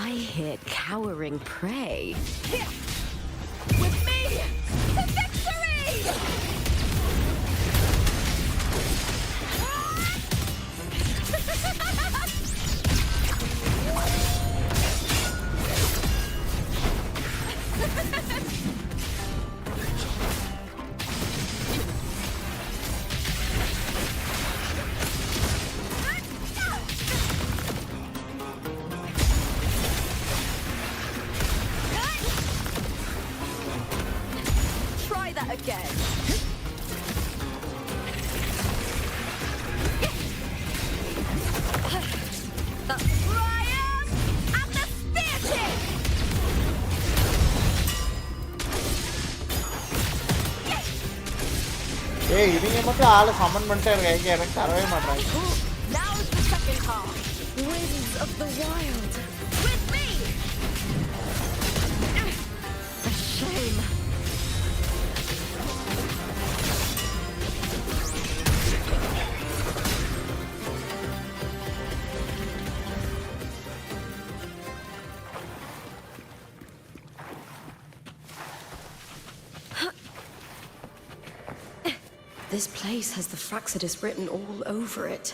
I hear cowering prey. With me to victory! Try that again. The triumph and the spear kick! ஏய் இவங்க மட்டும் ஆளை சம்மன் பண்ணிட்டே இருக்காங்க, எனக்கு தரவே மாட்டாங்க. Now's the second half. Winds of the wild. With me! A shame. This place has the Fraxidus written all over it.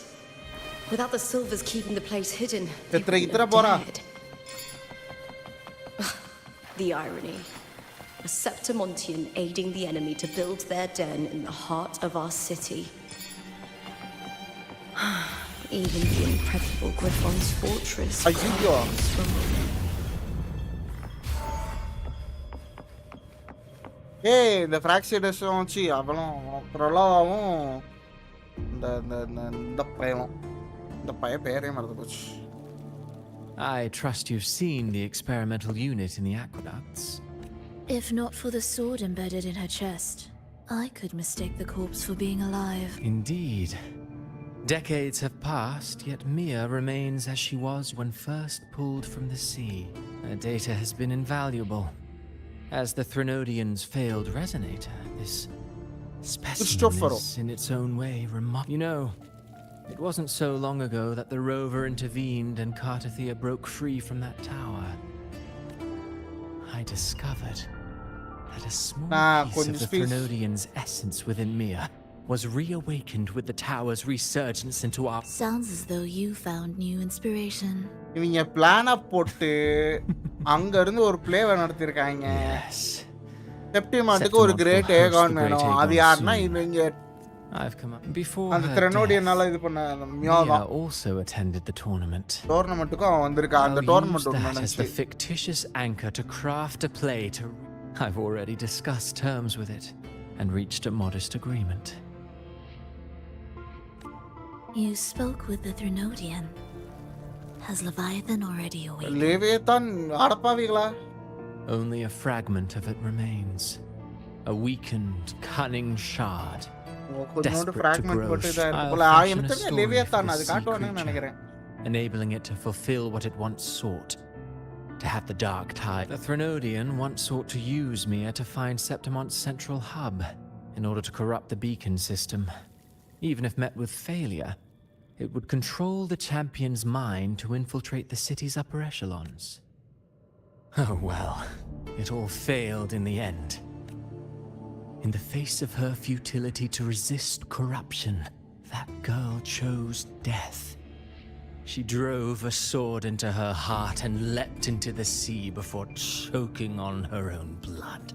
Without the silvers keeping the place hidden, they wouldn't have dared. The irony. A Septimontian aiding the enemy to build their den in the heart of our city. Even the impregnable Griffon's fortress ஐயோ comes from ஏய் இந்த ஃப்ராக்சிடஸும் வச்சு அவளும் ப்ரொலாவும் இந்த பையனும் இந்த பையன் பேரே மறந்து போச்சு. I trust you've seen the experimental unit in the aqueducts. If not for the sword embedded in her chest, I could mistake the corpse for being alive. Indeed. Decades have passed, yet Mia remains as she was when first pulled from the sea. Her data has been invaluable. As the Threnodian's failed resonator, this specimen is in its own way remarkable. You know, it wasn't so long ago that the rover intervened and Cartathea broke free from that tower. I discovered that a small piece of the Threnodian's essence within Mia was reawakened with the tower's resurgence into our... Sounds as though you found new inspiration. இவங்க பிளானை போட்டு அங்க இருந்து ஒரு பிளேவை நடத்திருக்காங்க. செப்டிமாட்டுக்கு ஒரு great ஏகான் வேணும். அது யாருன்னா இவங்க அந்த த்ரெனோடியனால இது பண்ண Mia also attended the tournament. டோர்னமெண்ட்டுக்கும் அவன் வந்திருக்கான். அந்த tournament that as the fictitious anchor to craft a play to... I've already discussed terms with it and reached a modest agreement. You spoke with the Threnodian. Has Leviathan already awakened? லேவியத்தான் அடப்பாவீங்களா? Only a fragment of it remains. A weakened, cunning shard. கொஞ்சோண்டு Desperate to fragment grow, மட்டும் இதா இருக்கு I'll போல. fashion a எனக்கு தெரிஞ்ச story லேவியத்தான் for அது this sea காட்டுவானுன்னு creature, நினைக்கிறேன். enabling it to fulfill what it once sought. To have the dark tide. The Threnodian once sought to use Mia to find Septimont's central hub in order to corrupt the beacon system. Even if met with failure, it would control the champion's mind to infiltrate the city's upper echelons. Oh well, it all failed in the end. In the face of her futility to resist corruption, that girl chose death. She drove a sword into her heart and leapt into the sea before choking on her own blood.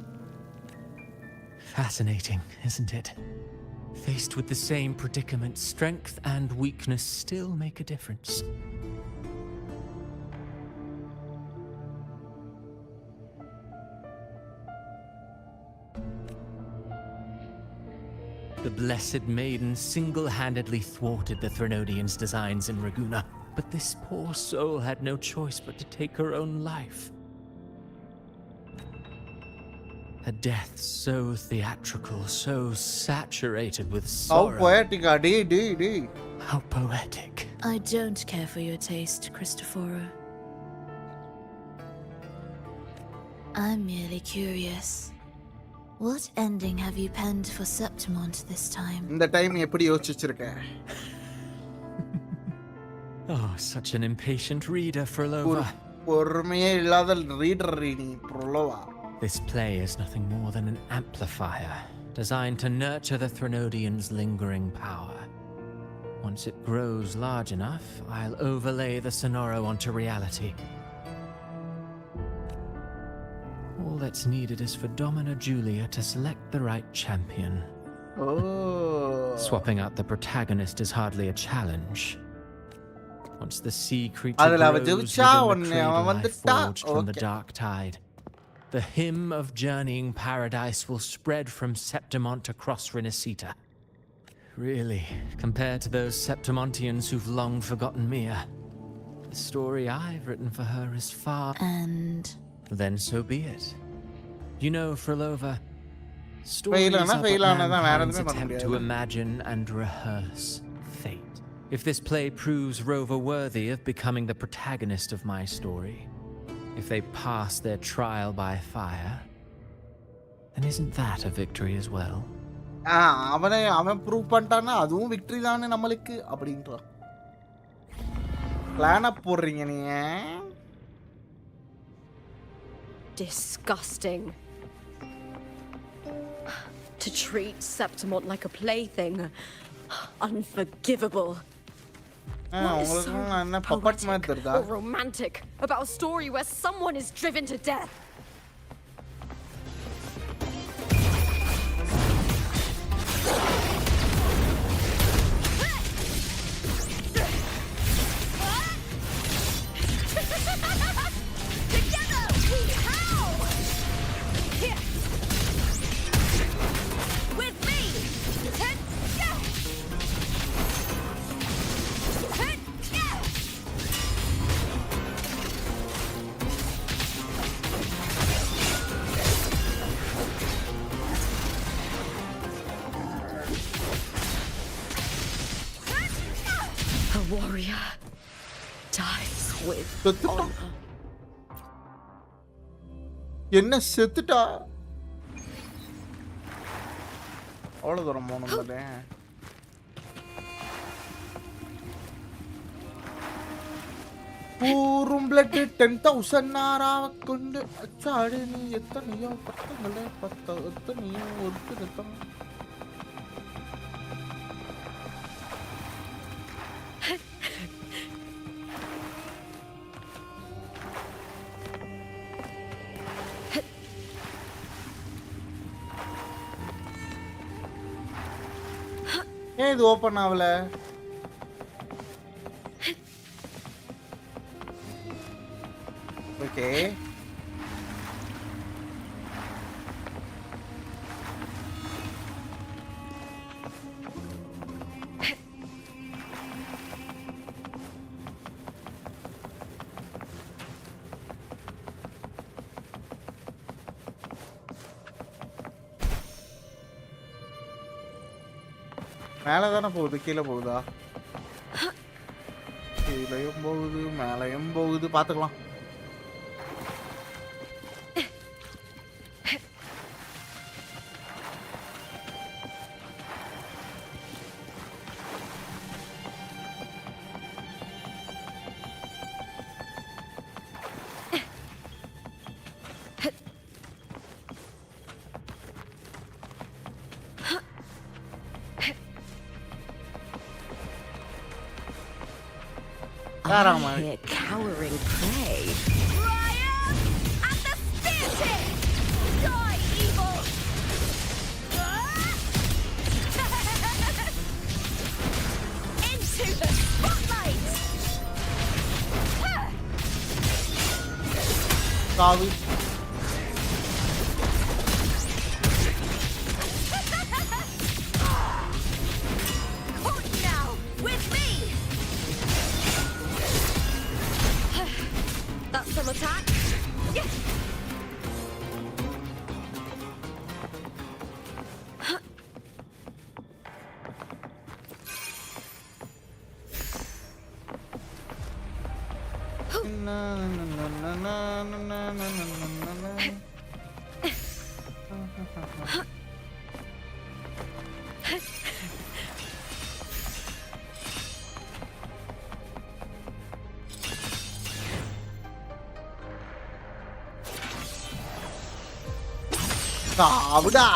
Fascinating, isn't it? Faced with the same predicament, strength and weakness still make a difference. The Blessed Maiden single-handedly thwarted the Threnodians' designs in Raguna, but this poor soul had no choice but to take her own life. A death so theatrical, so saturated with How sorrow. poetic, D. How poetic. I don't care for your taste, Cristoforo. I'm merely curious. What ending have you penned for Septimont this time? இந்த time எப்படி யோசிச்சிருக்க? Oh, such an impatient reader, Frolova. பொறுமையே இல்லாத reader நீ ப்ரோலோவா. This play is nothing more than an amplifier, designed to nurture the Threnodian's lingering power. Once it grows large enough, I'll overlay the Sonoro onto reality. All that's needed is for Domina Julia to select the right champion. Oh. Swapping out the protagonist is hardly a challenge. Once the sea creature அதுல அவ grows within ஜெயிச்சா the உன்னை அவன் cradle I வந்துட்டா. forged from the Okay. dark tide, the hymn of journeying paradise will spread from Septimont across Rinascita. Really, compared to those Septimontians who've long forgotten Mia, the story I've written for her is far... And Then so be it. You know, Frolova, Fail stories ஆனா are fail but ஆனதா வேற mankind's எதுவுமே பண்ண attempt to முடியாது. imagine and rehearse fate. If this play proves Rover worthy of becoming the protagonist of my story, if they pass their trial by fire, then isn't that a victory as well? அவன் prove பண்ணிட்டான்னா அதுவும் victory தானே நம்மளுக்கு அப்படின்றான். பிளான போடுறீங்க நீங்க. Disgusting. To treat Septimont like a plaything. Unforgivable. What is உங்களுக்கு so என்ன puppet மாதிரி poetic தெரியுதா? or romantic about a story where someone is driven to death? Together we howl! With me! A warrior dies with செத்துட்டா. honor. என்ன செத்துட்டா? அவ்வளவு தூரம் போகணும் தானே. பூரும் பிளட் 10,000 நாராவ கொண்டு அச்சாடு நீ எத்தனையோ பத்தங்களே எத்தனையோ ஒருக்கு ரத்தம். ஏன் இது ஓப்பன் ஆகல? ஓகே மேலே தானே போகுது, கீழே போகுதா? கீழேயும் போகுது மேலேயும் போகுது, பார்த்துக்கலாம். I hear cowering prey. Ryan! At the spear tip! Die, evil! Into the spotlight! சாவி. Caught now! With me! That's some attack. Yes! சாவுடா.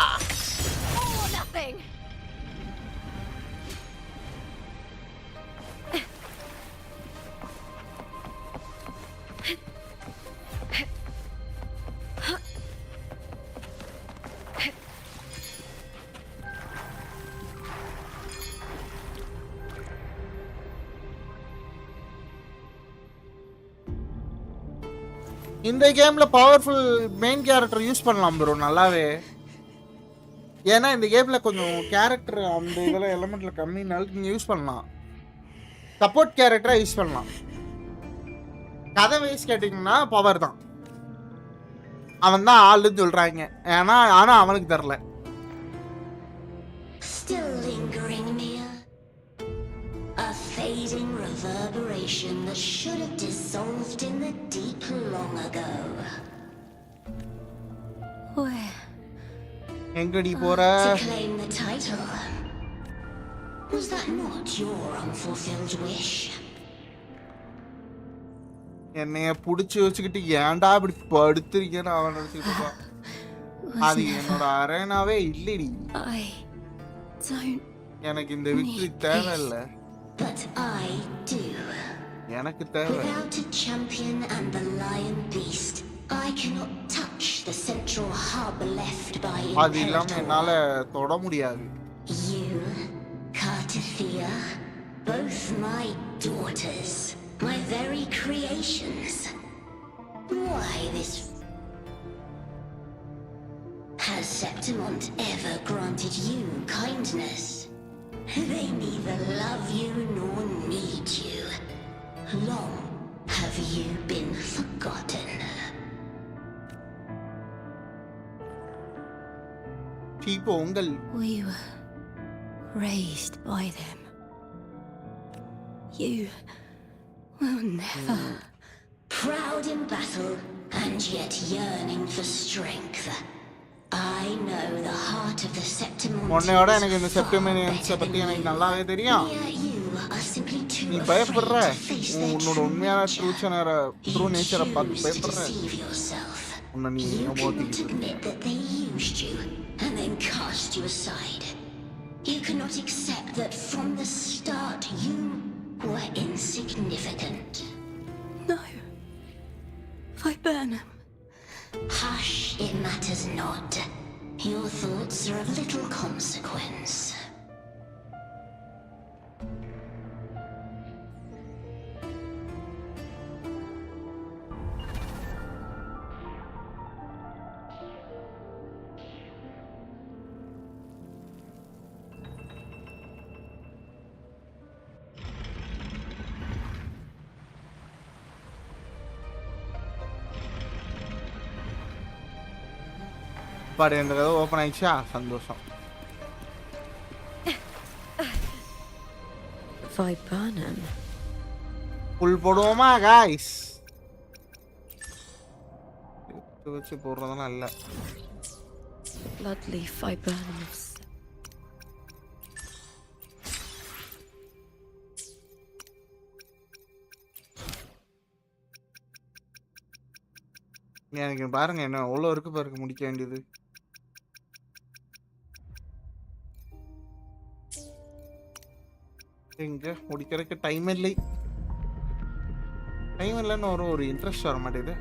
All or nothing! இந்த கேம்ல பவர்ஃபுல் மெயின் கேரக்டர் யூஸ் பண்ணலாம் ப்ரோ, நல்லாவே. ஏன்னா இந்த கேம்ல கொஞ்சம் கேரக்டர் அந்த இதில் எலமெண்ட்ல கம்மினாலும் நீங்கள் யூஸ் பண்ணலாம். சப்போர்ட் கேரக்டராக யூஸ் பண்ணலாம். கதை வைஸ் கேட்டிங்கன்னா பவர் தான், அவன் தான் ஆளுன்னு சொல்கிறாங்க. ஆனால் அவனுக்கு தெரில. Still lingering near, a fading reverberation that should have dissolved in the deep long ago. Where? எங்கடி போற? To claim the title. Was that not your unfulfilled wish? என்னைய புடிச்சு வச்சுக்கிட்டு ஏன்டா இப்படி படுத்துறீங்கன்னு அவன் நினைச்சுக்கிட்டு இருப்பான். அது என்னோட அரேனாவே இல்லடி. I don't. எனக்கு இந்த விக்டரி தேவையில்லை. But I do. எனக்கு தேவை. Without a champion and the lion beast, I cannot touch the central hub left by அது இல்லாம என்னால தொட முடியாது. You, Cartithia, both my daughters, my very creations. Why this? Has Septimont ever granted you kindness? They neither love you nor need you. Long have you been forgotten. Pongal. We were raised by them. You will never. Proud in battle and yet yearning for strength. I know the heart of the Septimont. உன்னையோட எனக்கு இந்த செப்டிமினியன்ஸை பத்தி எனக்கு நல்லாவே தெரியும். நீ பயப்படுற, உன்னோட உண்மையான ட்ரூ நேச்சரை பார்த்து பயப்படுற. உன்னை நீ They used you and then cast you aside. You cannot accept that from the start you were insignificant. No. Viburnum. Hush, it matters not. Your thoughts are of little consequence. பாரு, இந்த கதை open ஆயிடுச்சா? சந்தோஷம். Viburnum. புல் போடுவோமா guys? வச்சு போடுறதெல்லாம் இல்ல. Bloodleaf viburnums. எனக்கு பாருங்க என்ன அவ்வளோ இருக்கு பாருங்க முடிக்க வேண்டியது. எங்க முடிக்கிறதுக்கு டைம் இல்லை. டைம் இல்லைன்னு ஒரு இன்ட்ரெஸ்ட் வர மாட்டேது.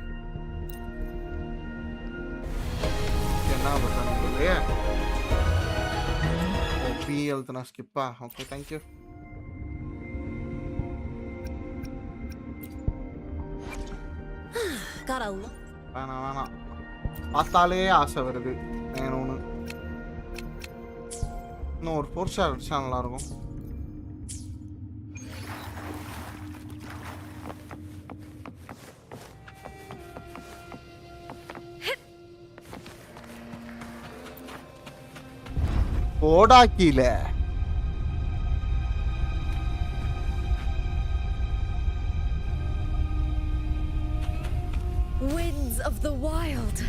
என்ன பண்ணுறது பி எழுத்துனா ஸ்கிப்பா? Okay thank you. வேணாம் பார்த்தாலே ஆசை வருது வேணும்னு. இன்னும் ஒரு 4 ஸ்டார் அடிச்சா நல்லா இருக்கும். போடா கீழே. Winds of the wild.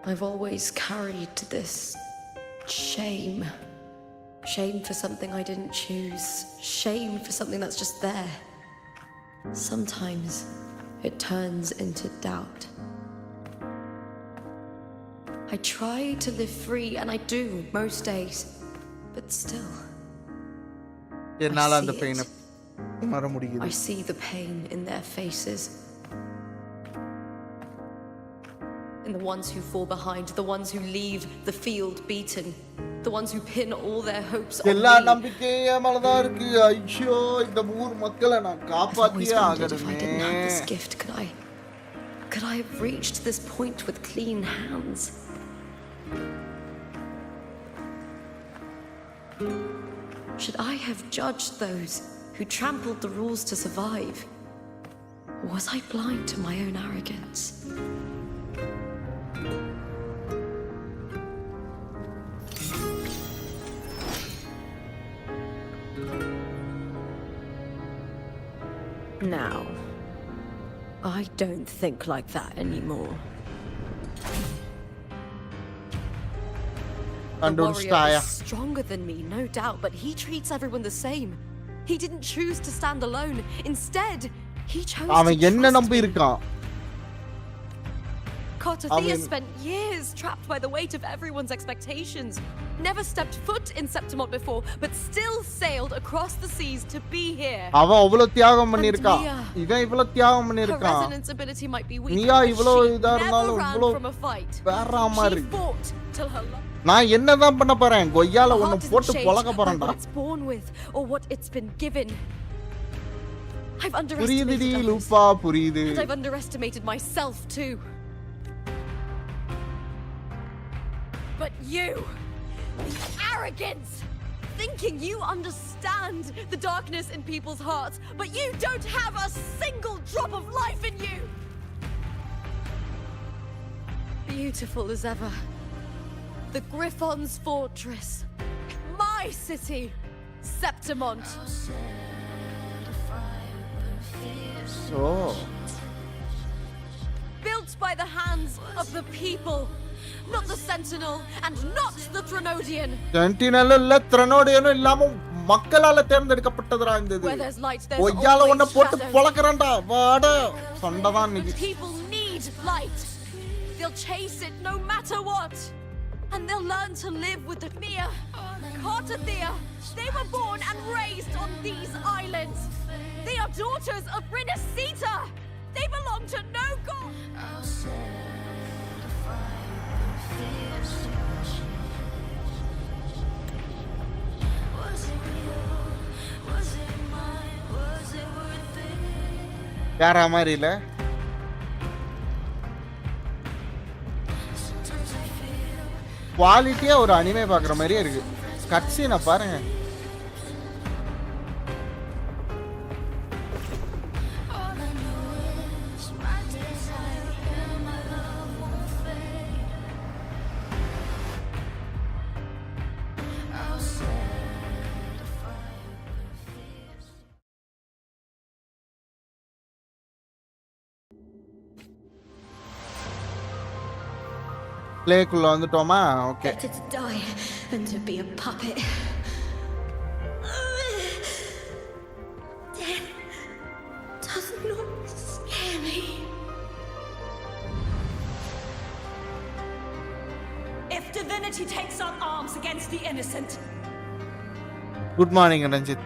I've always carried this shame. Shame for something I didn't choose. Shame for something that's just there. Sometimes it turns into doubt. I try to live free, and I do most days, but still. I see the pain in their faces. In the ones who fall behind, the ones who leave the field beaten, the ones who pin all their hopes on me. I've always wondered if I didn't have this gift, could I have reached this point with clean hands? Should I have judged those who trampled the rules to survive? Or was I blind to my own arrogance? Now, I don't think like that anymore. The warrior is stronger than me, no doubt, but he treats everyone the same. He didn't choose to stand alone. Instead, he chose to trust me. Cartothea spent years trapped by the weight of everyone's expectations. Never stepped foot in Septimont before, but still sailed across the seas to be here. Her resonance ability might be weak, but she never ran from a fight. She fought till her life. நான் என்னதான் பண்ண போறேன்? கொய்யால ஒன்னு போட்டு பொளக்க போறேன்டா. It's born with or what it's been given. I've underestimated others. And I've underestimated myself too. But you, the arrogance, thinking you understand the darkness in people's hearts, but you don't have a single drop of life in you. Beautiful as ever. The Griffon's fortress. My city, Septimont. So. Built by the hands of the people. Not the Sentinel and not the Threnodian. Sentinel இல்ல Threnodian இல்லாம மக்களால தேர்ந்தெடுக்கப்பட்டதுடா இந்த இது. ஒய்யால ஒண்ணு போட்டு பொளக்கறேன்டா. வாடா சண்டதான் நீ. People need light. They'll chase it no matter what. And they'll learn to live with the fear. Cartothea, they were born and raised on these islands. They are daughters of RINASCITA. They belong to no god. யாரா மாதிரி இல்ல குவாலிட்டியா ஒரு anime பாக்குற மாதிரியே இருக்கு. Cut சீனை பாருங்க. பிளேக்குள்ள வந்துட்டோமா? Okay. Better to die than to be a puppet. Death does not scare me. If divinity takes up arms against the innocent, Good morning, Ranjit.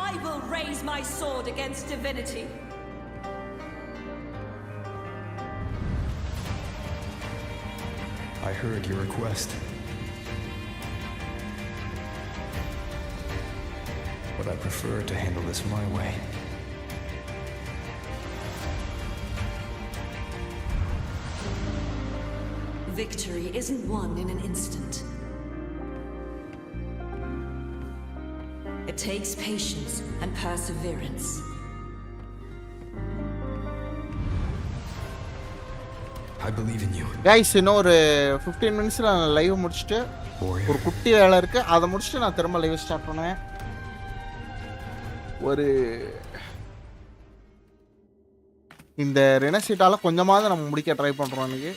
I will raise my sword against divinity. I heard your request. But I prefer to handle this my way. Victory isn't won in an instant. It takes patience and perseverance. I believe in you. Guys, இன்னும் ஒரு 15 மினிட்ஸ்ல நான் live முடிச்சிட்டு ஒரு குட்டி வேலை இருக்கு, அதை முடிச்சிட்டு நான் திரும்ப லைவ் ஸ்டார்ட் பண்ணுவேன். ஒரு இந்த ரெனசிட்டால கொஞ்சமாவது நம்ம முடிக்க ட்ரை பண்றோம் இன்னைக்கு.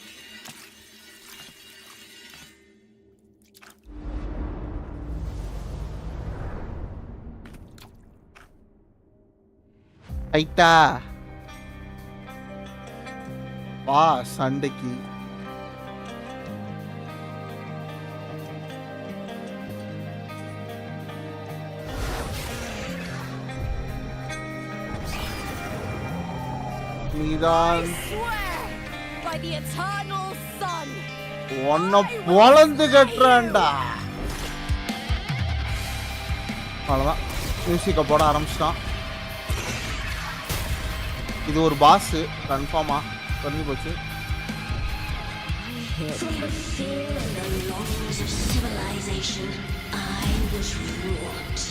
ஐட்டா வா சண்டைக்கு. நீதான் By the eternal sun. ஒன்ன பொளந்து கட்டுறேன்டா. அவ்வளோதான், மியூசிக்கை போட ஆரம்பிச்சிட்டான். இது ஒரு பாஸ் கன்ஃபார்மா தெரிஞ்சு போச்சு. From the fear and the longings of civilization, I was wrought.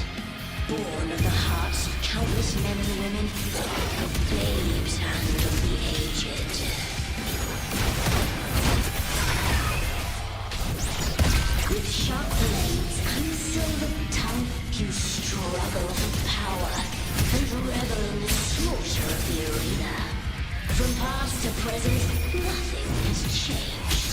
Born of the hearts of countless men and women, of babes and of the aged. With sharp blades and silver tongue, you struggle for power and revel in the slaughter of the arena. From past to present, nothing has changed.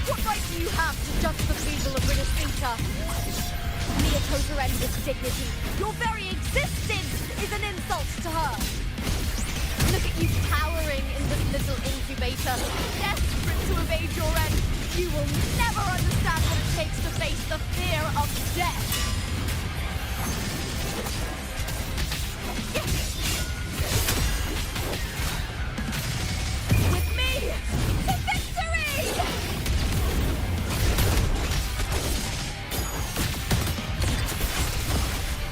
What right do you have to judge the people of RINASCITA? Miyako's horrendous dignity. Your very existence is an insult to her. Look at you cowering in this little incubator, desperate to evade your end. You will never understand what it takes to face the fear of death. With me to victory!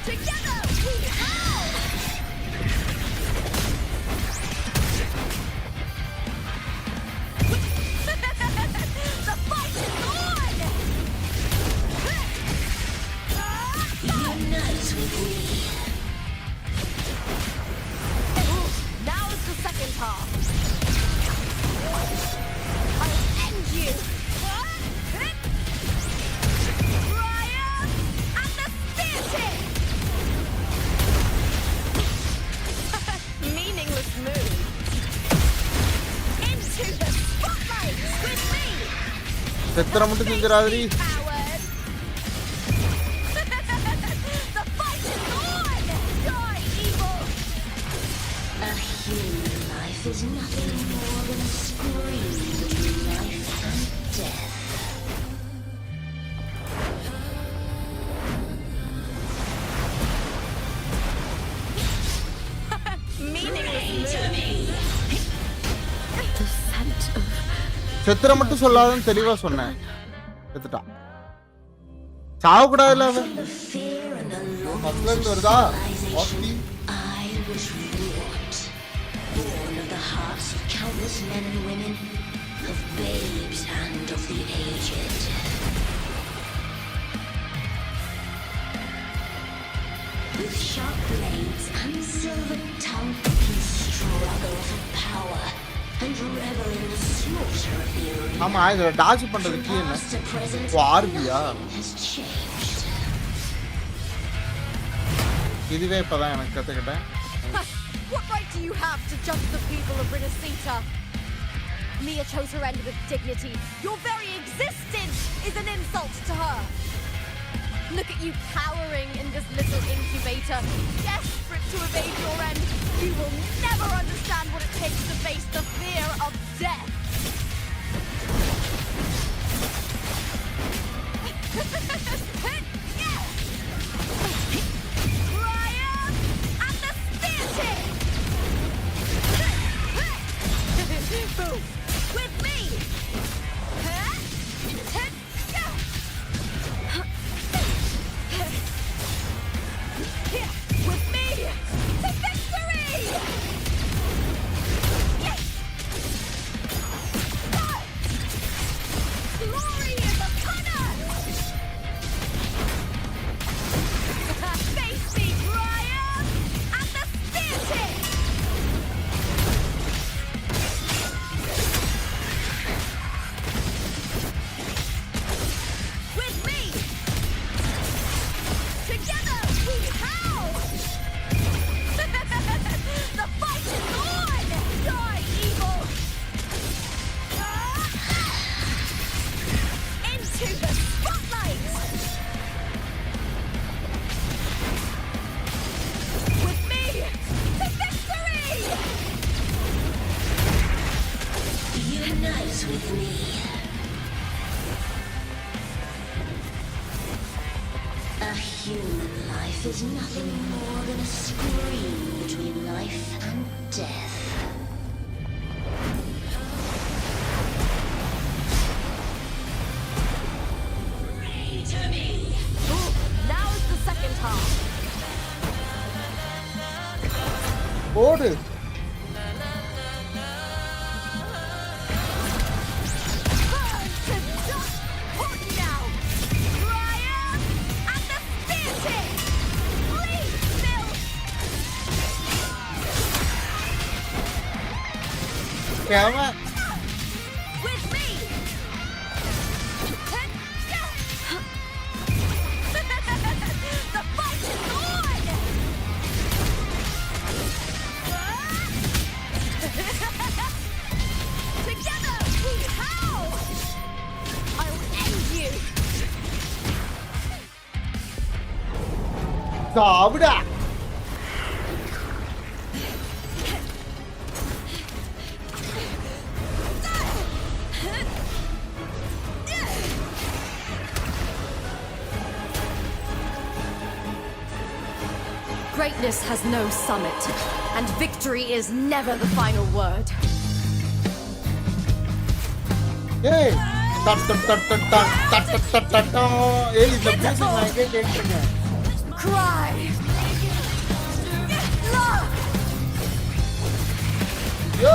Together we are! The fight is on! Unite with me. Now is the second half. I'll end you. Ryan and the spear Meaningless move. Into the spotlight with me. செத்துற மட்டும் செஞ்சிடாதடி. Coward. The fight is on. Die, evil. A human life is nothing more than a scream between life and death. Meaningless move. The scent of செத்துற மட்டும் சொல்லாதன்னு தெளிவா சொன்னேன். செத்துட்டான். சாவக்கூடாதுல்ல அவன். From the fear and the longings ஃபர்ஸ்ட்ல of இருந்து வருதா? civilization, I was wrought. Born of the hearts of countless men and women, of babes and of the aged. With sharp blades and silver tongue, you struggle for power and revel in the slaughter of the arena. ஆமா, இத டாஜ் பண்றதுக்கு From என்ன? past to present, O, ஆர்பியா? nothing has changed. இதுவே இப்பதான் எனக்கு கத்துக்கிட்டேன். What right do you have to judge the people of RINASCITA? Mia chose her end with dignity. Your very existence is an insult to her. Look at you cowering in this little incubator, desperate to evade your end. You will never understand what it takes to face the fear of death. Triumph at the spear tip! With me! With me! To victory! Glory is upon us! Face me, Triumph! At the spear tip! With me! Together we howl! The fight is on! Die, evil! Into the spotlight! With me! To victory! Unite with me. A human life is nothing more than a scream between life and death. Pray to me. Ooh, now is the second half. போடு. Burn to dust! Hold me now! Triumph at the spear tip! Please, Bill! கேம. With me! The fight is on! Together we howl! I will end you! சாவுடா. Greatness has no summit, and victory is never the final word. ஏய் that that that that that that that that that. ஏய் இந்த music நான் எங்கே கேட்டிருக்கேன். Cry! Love! ஐயோ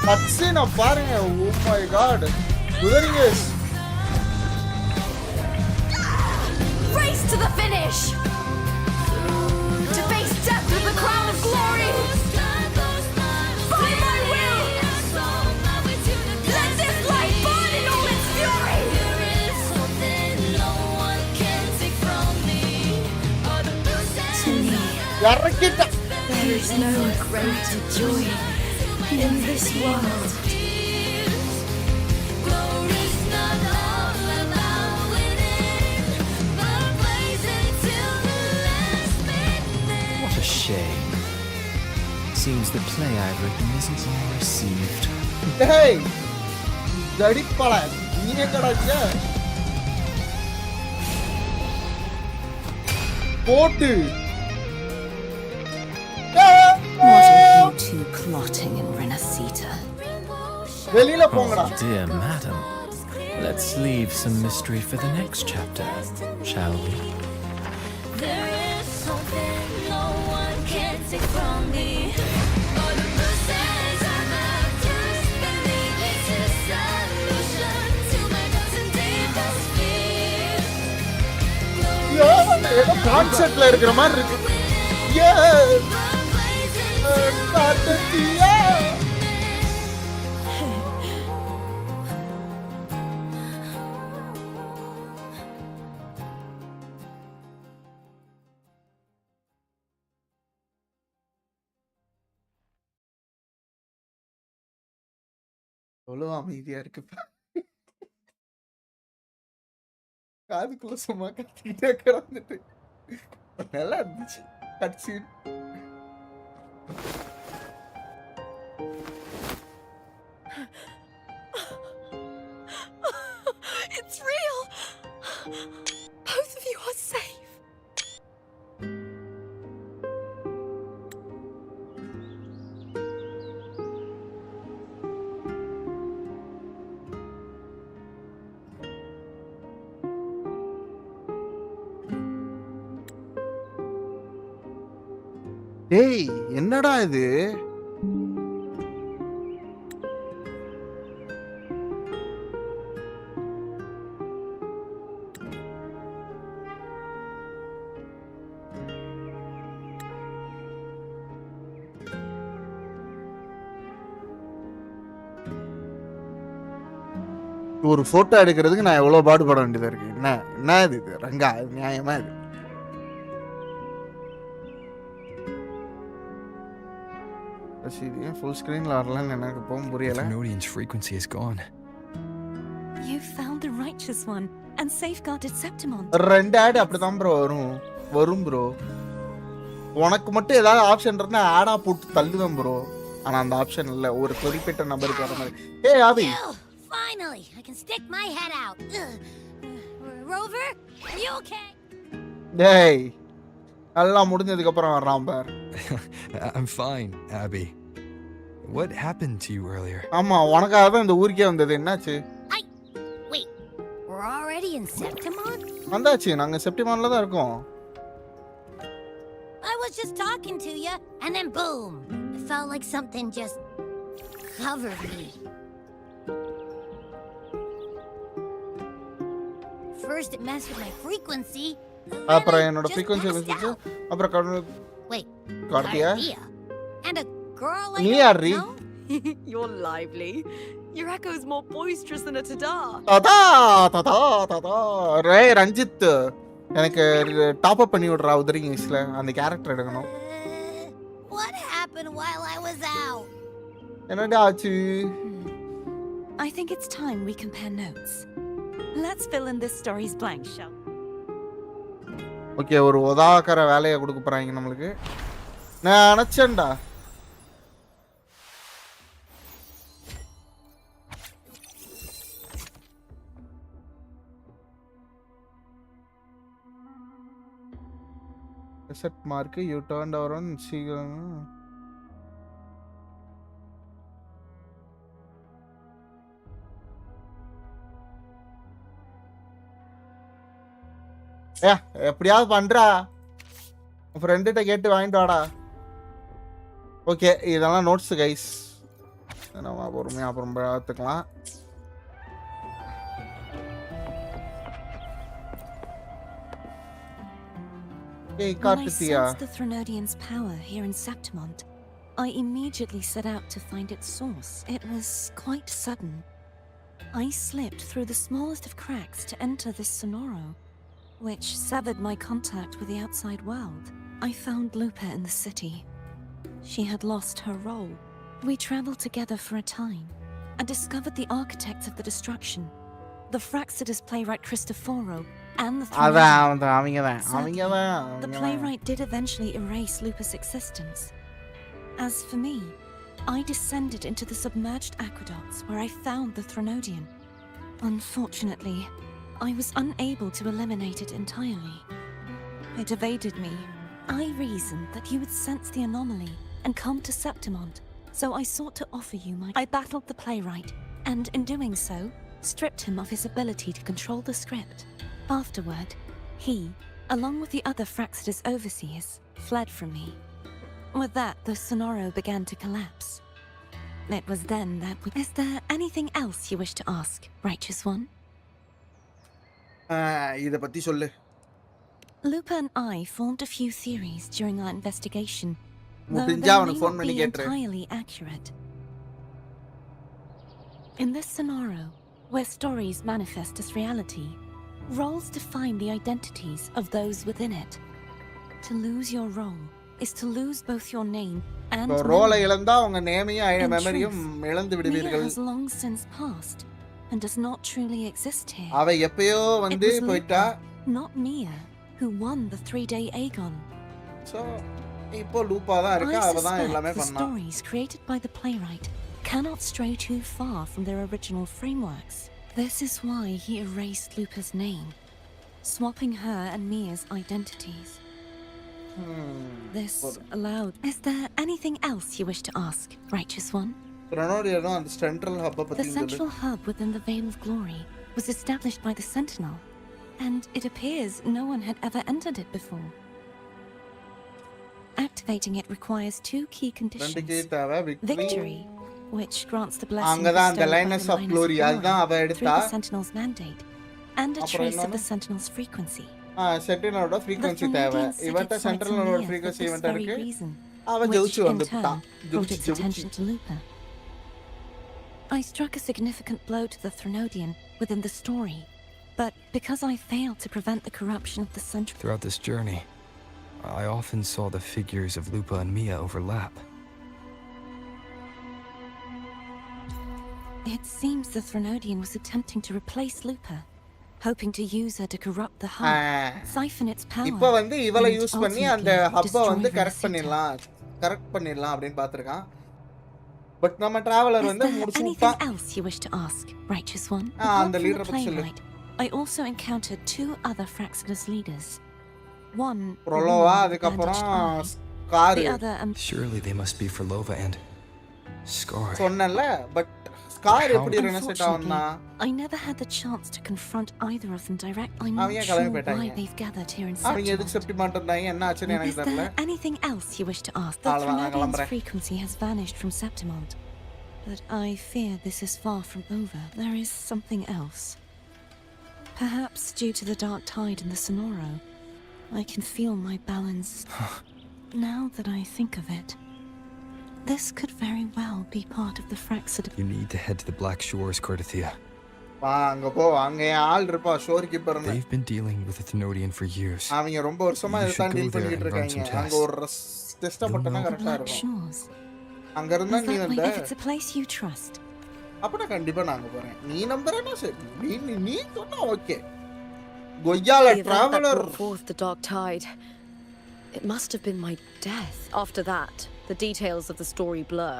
கட்ஸீனை பாருங்க. Oh my god. Wuthering Waves. Race to the finish! To face death with the crown of glory! By my will! Let this light burn in all its fury! இறக்கிட்ட. There is no greater joy in this world. What a shame. Seems the play I've written isn't well received. ஏய் ஜடிப்பல. நீ எங்கடா போட்டு. What are you two plotting in RINASCITA? வெளியில போங்கடா. Oh, dear madam. Let's leave some mystery for the next chapter, shall we? There is something no one can take from me. All the bruises I have just beneath this is solution to my doubts and deepest fears. ஏதோ கான்செப்ட்ல இருக்கிற மாதிரி இருக்கு. எவ்வளோ அமைதியா இருக்கு. காதுக்குள்ள சும்மா கத்திக்கிட்டே கிடந்துட்டு நல்லா இருந்துச்சு கட்சி. It's real! Both of you are safe. டேய் என்னடா இது? ஒரு போட்டோ எடுக்கிறதுக்கு நான் எவ்வளவு பாடுபட வேண்டியதா இருக்கு. என்ன இது ரங்கா? நியாயமா இது? ஃபுல் ஸ்கிரீன்ல வரலன்னு எனக்கு போகும் புரியல. Trinodian's frequency is gone. You found the righteous one and safeguarded Septimon. ரெண்டு ஆட் அப்படிதான் ப்ரோ வரும் ப்ரோ. உனக்கு மட்டும் ஏதாவது ஆப்ஷன் இருந்தா ஆடா போட்டு தள்ளுவேன் ப்ரோ. ஆனா அந்த ஆப்ஷன் இல்ல, ஒரு குறிப்பிட்ட நபருக்கு வர மாதிரி. ஏய் ஆபி, Finally, I can stick my head out. Rover, are you okay? டேய் எல்லாம் முடிஞ்சதுக்கு அப்புறம் வர்றான் பார். I'm fine, Abby. What happened to you earlier? ஆமா, உனக்காக தான் இந்த ஊருக்கே வந்தது. என்னாச்சு? Wait, we're already in Septimon? வந்தாச்சு, நாங்க செப்டிமான்ல தான் இருக்கோம். I was just talking to you, and then boom! It felt like something just covered me. First it messed with my frequency. அப்புறம் என்னோட frequency வந்துச்சு. அப்புறம் Wait, கார்த்தியா? And a girl like நீ that? யாரி? No? You're lively. Your echo's more boisterous than a tada. ததா ததா ததா. ரே ரஞ்சித், எனக்கு top up பண்ணி விடுறா Wuthering Wavesல. அந்த கேரக்டர் எடுக்கணும். What happened while I was out? என்னடா ஆச்சு? I think it's time we compare notes. Let's fill in this story's blank, shall we? Okay, ஒரு உதாக்கற வேலையை கொடுக்க போறாங்க நம்மளுக்கு. நான் நினைச்சேன்டா. Reset mark, you turned around, see. எப்படியாவது பண்றா, ஃப்ரெண்ட்ட கேட்டு வாங்கிட்டு வாடா. ஓகே, இதெல்லாம் நோட்ஸ் கைஸ், நம்ம பொறுமையா அப்புறம் பார்த்துக்கலாம். ஏய் When I கார்த்தியா, sensed the Threnodian's power here in Septimon, I immediately set out to find its source. It was quite sudden. I slipped through the smallest of cracks to enter this Sonoro, which severed my contact with the outside world. I found Lupa in the city. She had lost her role. We traveled together for a time and discovered the architects of the destruction, the Fraxidus playwright Cristoforo, and the The playwright did eventually erase Lupa's existence. As for me, I descended into the submerged aqueducts where I found the Threnodian. Unfortunately, I was unable to eliminate it entirely. It evaded me. I reasoned that you would sense the anomaly and come to Septimon, so I sought to offer you my... I battled the playwright, and in doing so, stripped him of his ability to control the script. Afterward, he, along with the other Fraxidus overseers, fled from me. With that, the Sonoro began to collapse. It was then that we... Is there anything else you wish to ask, Righteous One? இத பத்தி சொல்லு. Lupa and I formed a few theories during our investigation, though they முடிஞ்சா may அவனுக்கு phone not பண்ணி be கேட்றேன். entirely accurate. In this scenario, where stories manifest as reality, roles define the identities of those within it. To lose your role is to lose both your name and ரோலை memory. இழந்தா உங்க நேமையும் In மெமரியும் truth, இழந்து Mia விடுவீர்கள். has long since passed and does not truly exist here. அவ எப்பயோ It வந்து was போயிட்டா. Lupa, not Mia, who won the 3-day Aegon. So இப்போ லூப்பா தான் இருக்கா, I அவ தான் எல்லாமே suspect the பண்ணா. stories created by the playwright cannot stray too far from their original frameworks. This is why he erased Lupa's name, swapping her and Mia's identities. This allowed... Is there anything else you wish to ask, Righteous One? த்ரோனோடியனும் அந்த central ஹப்ப The பத்தி சொல்லு. central hub within the Veil of Glory was established by the Sentinel, and it appears no one had ever entered it before. Activating it requires 2 key conditions. ரெண்டு key தேவை. Victory, which grants the blessing அங்கதான் அந்த bestowed by Linus the of Linus Glory அதுதான் அவ through எடுத்தா. the Sentinel's mandate, and a அப்புறம் trace of இன்னொன்னு? the Sentinel's frequency. சென்டினலோட frequency தேவை. இவட்ட சென்ட்ரலோட ஃப்ரீக்வென்சி இவட்ட இருக்கு. அவ ஜெயிச்சு வந்துட்டா. Brought its attention to Lupa. I struck a significant blow to the Threnodian within the story, but because I failed to prevent the corruption of the Central... Throughout this journey, I often saw the figures of Lupa and Mia overlap. It seems the Threnodian was attempting to replace Lupa, hoping to use her to corrupt the hub, siphon its power. இப்போ வந்து இவளை and use பண்ணி அந்த ultimately ஹப்ப destroy வந்து correct RINASCITA. பண்ணிடலாம் அப்படின்னு பார்த்திருக்கான். But நம்ம traveller Is வந்து there முடிச்சு anything விட்டான். else you wish to ask, Righteous One? அந்த Apart from the leader பத்தி சொல்லு. playwright, I also encountered 2 other Fraxidus leaders. One, a ப்ரோலோவா woman with a அதுக்கப்புறம் bandaged eye. Scar The other, Surely they must be Frolova and Scar. சொன்னல. But scar எப்படி How? ரெனசெட் ஆவனா? I never had the chance to confront either of them directly. I'm அவங்க not கிளம்பி sure போயிட்டாங்க. why they've gathered here in அவங்க எதுக்கு September. செப்டிமான்ட் இருந்தாங்க, என்ன ஆச்சுன்னு எனக்கு Is தெரியல. there anything else you wish to ask? The அவ்வளவுதான், நான் Threnodian's கிளம்புறேன். frequency has vanished from Septimont, but I fear this is far from over. There is something else. Perhaps due to the dark tide in the Sonoro, I can feel my balance. Now that I think of it, this could very well be part of the Fraxidus. You need to head to the Black Shores, Cordothea. வா அங்க போ, அங்க என் ஆள் இருப்பா, sure கீப்பர்னு. They've been dealing with the Thenodian for years. அவங்க ரொம்ப வருஷமா You இதை should தான் go டீல் there பண்ணிட்டு and run இருக்காங்க. some அங்க tests. ஒரு டெஸ்ட் மட்டும் தான் The கரெக்டா Black இருக்கும். Shores. அங்க இருந்தா Is நீ that வந்த way? If it's a place you trust, அப்ப நான் கண்டிப்பா நான் அங்க போறேன். நீ நம்புறேன்னா சரி, நீ சொன்னா ஓகே. கொய்யால The event that traveller brought forth the dark tide. It must have been my death. After that, the details of the story blur.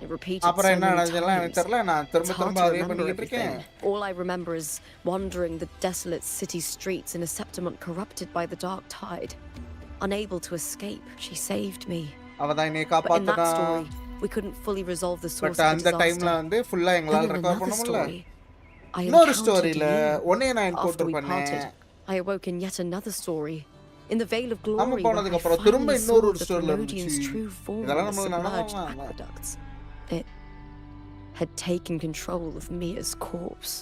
It repeated so அப்புறம் என்ன many நடந்துச்சுலாம் எனக்கு times. தெரியல. நான் It's திரும்ப hard திரும்ப to அதே remember பண்ணிட்டு இருக்கேன். everything. All I remember is wandering the desolate city streets in a Septimont corrupted by the dark tide. Unable to escape, she saved me. அவ தான் என்னை But in that காப்பாத்துனா. story, we couldn't fully resolve the source but of the அந்த டைம்ல disaster. வந்து ஃபுல்லா Then எங்களால in record another பண்ண முடியல. story, I இன்னொரு encountered ஸ்டோரியில you. ஒன்னே நான் After என்கவுண்டர் we பண்ணேன். parted, I awoke in yet another story. In the Veil of Glory, நம்ம where போனதுக்கு I அப்புறம் திரும்ப finally இன்னொரு saw ஒரு the ஸ்டோரியில Thenodian's இருந்துச்சு. true form இதெல்லாம் in the நம்மளுக்கு submerged நடந்ததா? aqueducts. It had taken control of Mia's corpse.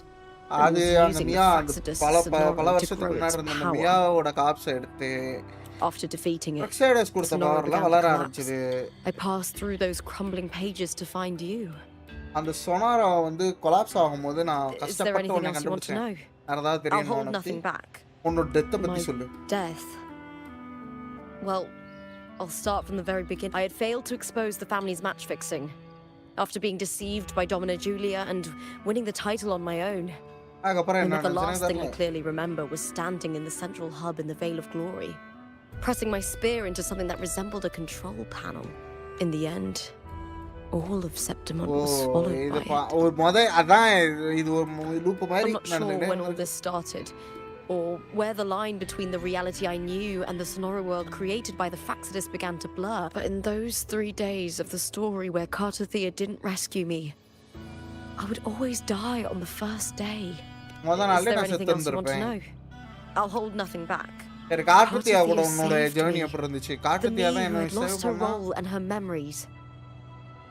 அது and was அந்த using the மியா அந்த Fraxidus பல Sonoro to வருஷத்துக்கு grow முன்னாடி its இருந்த அந்த power. மியாவோட காப்ஸ் எடுத்து After defeating it, ரெக்ஸைடஸ் கொடுத்த Sonoro பவர்லாம் began to வளர collapse. ஆரம்பிச்சது. I passed through those crumbling pages to find you. அந்த சொனாரா வந்து கொலாப்ஸ் ஆகும்போது நான் Is there கஷ்டப்பட்டு anything உன்னை else you want to கண்டுபிடிச்சேன். know? அதான் I'll தெரியும் hold உனக்கு. nothing back. உன்னோட டெத்தை பத்தி My சொல்லு. death. Well, I'll start from the very beginning. I had failed to expose the family's match fixing. After being deceived by Domina Julia and winning the title on my own. அதுக்கப்புறம் And என்ன the last நடந்துச்சுன்னு thing I தெரியல. clearly remember was standing in the central hub in the Veil of Glory, pressing my spear into something that resembled a control panel. In the end, all of Septimont was swallowed இது by it. ஒரு அதான் இது ஒரு loop மாதிரி I'm not sure when all நடந்துட்டே this started, or where the line between the reality I knew and the Sonora world created by the Fraxidus began to blur. But in those 3 days of the story where Cartothea didn't rescue me, I would always die on the first day. முத Is நாள்ல there நான் anything செத்து else you want to இருந்திருப்பேன். know? I'll hold nothing back. சரி காட்டுத்தியா கூட Cartothea உன்னோட saved journey me. எப்படி இருந்துச்சு? The காட்டுத்தியா me தான் who என்ன had சேவ் lost her பண்ணா. role and her memories.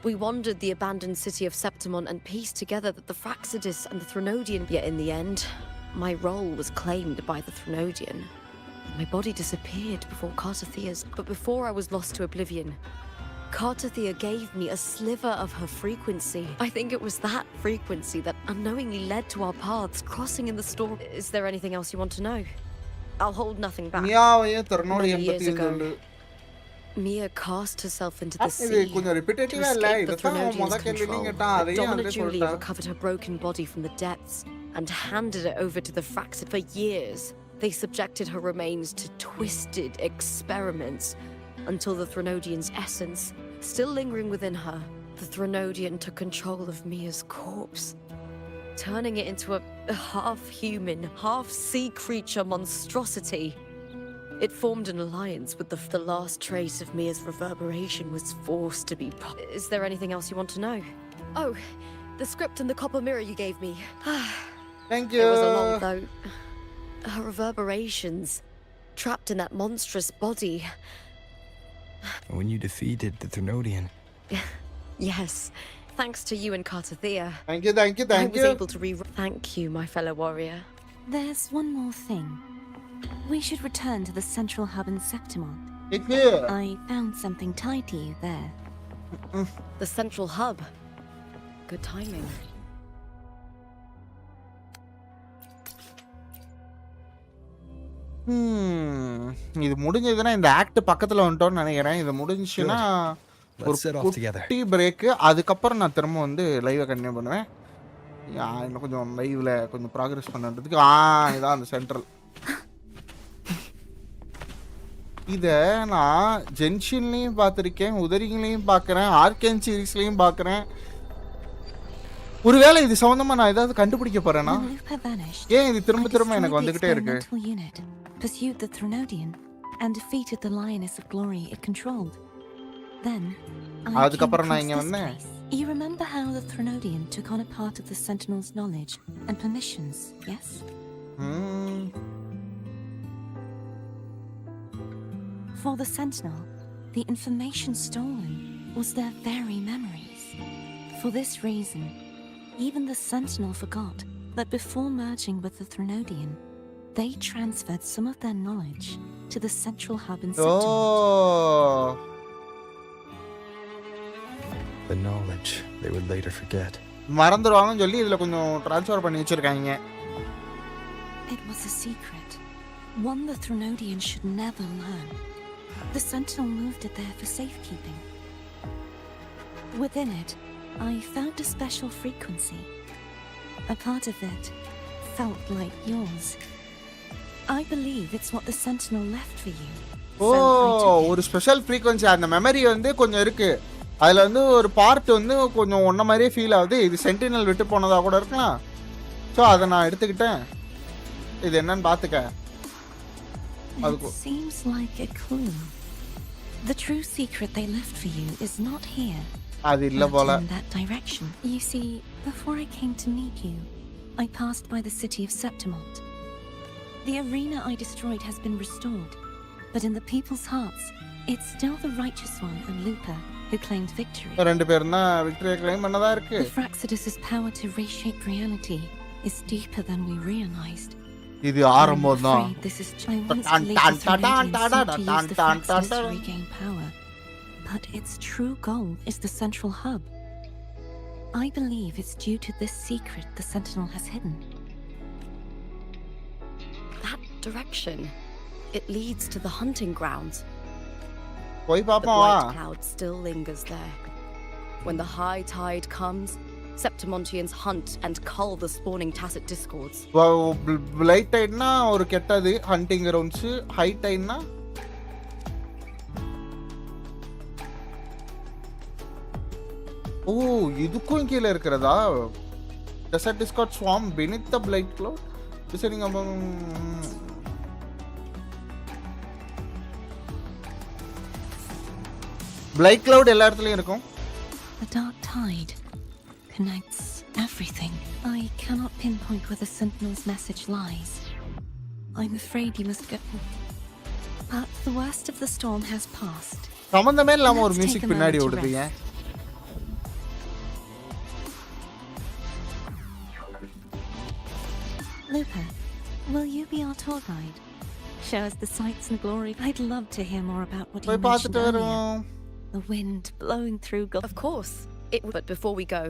We wandered the abandoned city of Septimont and pieced together that the Fraxidus and the Threnodian. Yet in the end, my role was claimed by the Threnodian. My body disappeared before Cartothea's. But before I was lost to oblivion, Cartothea gave me a sliver of her frequency. I think it was that frequency that unknowingly led to our paths crossing in the storm. Is there anything else you want to know? I'll hold nothing back. மியாவையும் தெர்னோடியன் Many years பத்தி ago, சொல்லு. Mia cast herself into the இது sea கொஞ்சம் to ரிப்பீட்டேட்டிவா இல்ல escape the இதுதான் Threnodians' முத கேள்வி control. கேட்டான் But அதையும் Domina வந்து Julia சொல்லிட்டான். recovered her broken body from the depths and handed it over to the Fraxid. For years, they subjected her remains to twisted experiments until the Threnodian's essence, still lingering within her, the Threnodian took control of Mia's corpse, turning it into a half-human, half-sea creature monstrosity. It formed an alliance with the last trace of Mia's reverberation was forced to be... Is there anything else you want to know? Oh, the script and the copper mirror you gave me. Thank you. It was a long though. Her reverberations, trapped in that monstrous body. When you defeated the Threnodian. Yes, thanks to you and Cartathea. Thank you, thank you, I thank was you. able to Thank you, my fellow warrior. There's one more thing. We should return to the central hub in Septimont. It's here. I found something tied to you there. The central hub. Good timing. இது முடிஞ்சதுன்னா இந்த act பக்கத்துல வந்துட்டோம்னு நினைக்கிறேன். இது முடிஞ்சுச்சுன்னா ஒரு Let's set off together. குட்டி break. அதுக்கப்புறம் நான் திரும்ப வந்து லைவை கண்டினியூ பண்ணுவேன். இன்னும் கொஞ்சம் லைவ்ல கொஞ்சம் ப்ராக்ரஸ் பண்ணுறதுக்கு இதான் அந்த சென்ட்ரல். இதை நான் ஜென்ஷன்லேயும் பார்த்துருக்கேன், உதரிங்களையும் பார்க்குறேன், ஆர்கேன் சீரீஸ்லையும் பார்க்குறேன். ஒருவேளை இது சம்மந்தமாக நான் ஏதாவது கண்டுபிடிக்க போறேன்னா ஏன் இது திரும்ப திரும்ப எனக்கு வந்துகிட்டே இருக்கு? Pursued the Threnodian and defeated the Lioness of Glory it controlled. Then அதுக்கப்புறம் நான் இங்க வந்தேன். You remember how the Threnodian took on a part of the Sentinel's knowledge and permissions, yes? For the Sentinel, the information stolen was their very memories. For this reason, even the Sentinel forgot that before merging with the Threnodian, they transferred some of their knowledge to the central hub in Septimont. The knowledge they would later forget. மறந்துடுவாங்கன்னு சொல்லி இதுல கொஞ்சம் transfer பண்ணி வச்சிருக்காங்க. It was a secret, one the Threnodian should never learn. The Sentinel moved it there for safekeeping. Within it, I found a special frequency. A part of it felt like yours. I believe it's what the Sentinel left for you. ஒரு special frequency அந்த memory வந்து கொஞ்சம் இருக்கு. அதுல வந்து ஒரு part வந்து கொஞ்சம் ஒன்ன மாதிரியே ஃபீல் ஆகுது. இது சென்டினல் விட்டு போனதா கூட இருக்கலாம். ஸோ அதை நான் எடுத்துக்கிட்டேன். இது என்னன்னு பார்த்துக்க. It seems like a clue. The true secret they left for you is not here. அது இல்ல போல. In that direction. You see, before I came to meet you, I passed by the city of Septimont. The arena I destroyed has been restored, but in the people's hearts, it's still the righteous one and Lupa who claimed victory. ரெண்டு பேரும் தான் விக்டரியை claim பண்ணதா இருக்கு. The Fraxidus' power to reshape reality is deeper than we realized. இது ஆரம்பம் தான். This is I once believed the Threnodians to use the Fraxidus to regain power, but its true goal is the central hub. I believe it's due to this secret the Sentinel has hidden. That direction, it leads to the hunting grounds. போய் The பாப்போம் வா. bright cloud still lingers there. When the high tide comes, Septimontians hunt and cull the spawning tacit discords. Light டைட்னா ஒரு கெட்டது hunting grounds, high டைட்னா oh இதுக்கும் கீழே இருக்கிறதா? Desert discord swarm beneath the bright cloud. சரிங்க. பிளைட் கிளவுட் எல்லா இடத்துலயும் இருக்கும். The dark tide connects everything. I cannot pinpoint where the Sentinel's message lies. I'm afraid you must go. But the worst of the storm has passed. சம்பந்தமே இல்லாம ஒரு music பின்னாடி ஓடுதுங்க. Lupa, will you be our tour guide? Show us the sights and glory. I'd love to hear more about what you போய் mentioned பார்த்துட்டு earlier. வரோம். The wind blowing through Of course, it would. But before we go,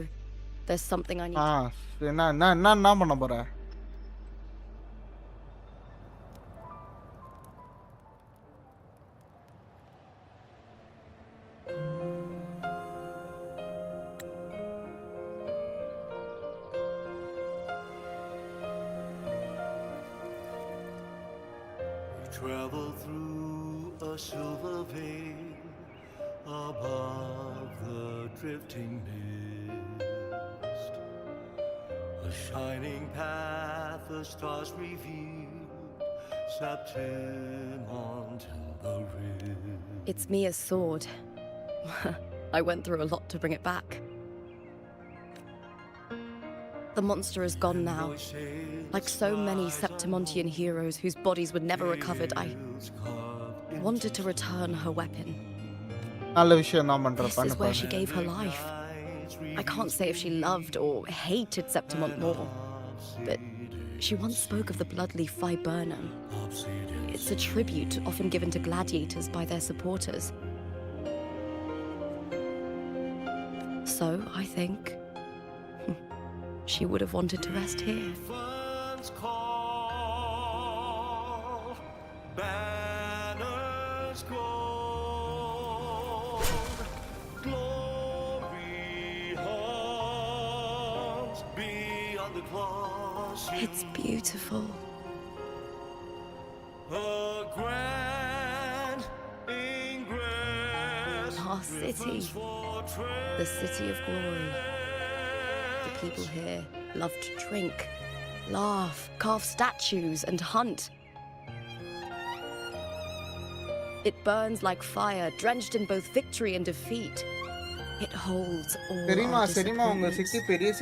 there's something I need. என்ன பண்ண போற? travel through a silver veil above the drifting mist. A shining path the stars revealed, Septimon to the rim. It's Mia's sword. I went through a lot to bring it back. The monster is gone now. Like so many Septimontian heroes whose bodies were never recovered, I wanted to return her weapon. This is where she gave her life. I can't say if she loved or hated Septimont more, but she once spoke of the bloodleaf viburnum. It's a tribute often given to gladiators by their supporters. So, I think she would have wanted to rest here. Banners gold, glory hangs beyond the glossy. It's beautiful. A grand ingress. Our city. The city of glory. The people here love to drink, laugh, carve statues, and hunt. It burns like fire, drenched in both victory and defeat. It holds all our disappointments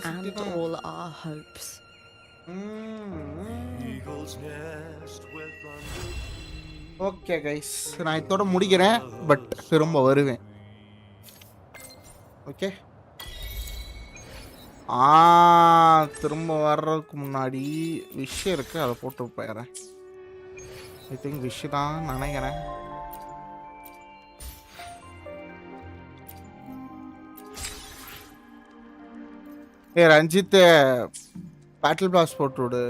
and all our hopes. Eagle's nest with thunder. Okay guys, நான் இதோட முடிக்கிறேன். But திரும்ப வருவேன். Okay, திரும்ப வர்றதுக்கு முன்னாடி விஷயம் இருக்கு, அதை போட்டு போயிடுறேன். ஐ திங்க் விஷ் தான் நினைக்கிறேன். ரஞ்சித் பேட்டில் பாஸ் போட்டு விடு.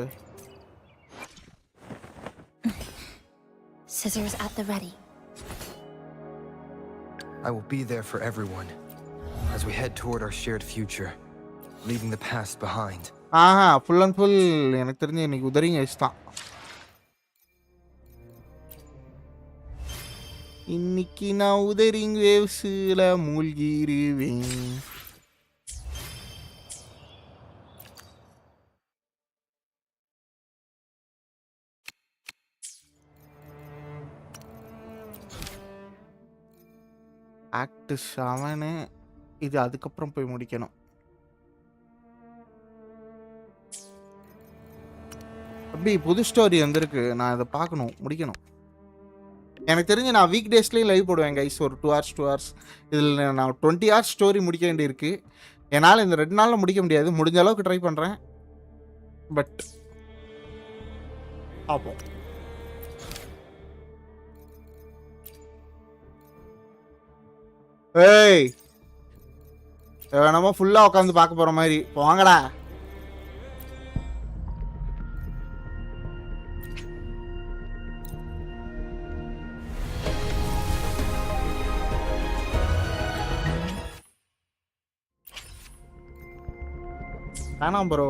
Scissors at the ready. I will be there for everyone as we head toward our shared future, leaving the past behind. Full and full எனக்கு தெரிஞ்சு இன்னைக்கு உதரிங் வேவ்ஸ் தான். இன்னைக்கு நான் உதரிங் வேவ்ஸ்ல மூழ்கிருவேன். ஆக்ட் 7 இது அதுக்கப்புறம் போய் முடிக்கணும். அப்படி புது ஸ்டோரி வந்திருக்கு, நான் இதை பார்க்கணும், முடிக்கணும். எனக்கு தெரிஞ்சு நான் வீக் டேஸ்லேயும் லைவ் போடுவேன் கைஸ், ஒரு 2 hours. இதில் நான் 20 hours ஸ்டோரி முடிக்க வேண்டியிருக்கு. என்னால் இந்த 2 நாளில் முடிக்க முடியாது, முடிஞ்ச அளவுக்கு ட்ரை பண்ணுறேன். பட் பார்ப்போம். ஏய், வேணாமா ஃபுல்லாக உட்காந்து பார்க்க போகிற மாதிரி வாங்கடா. வேணாம் ப்ரோ,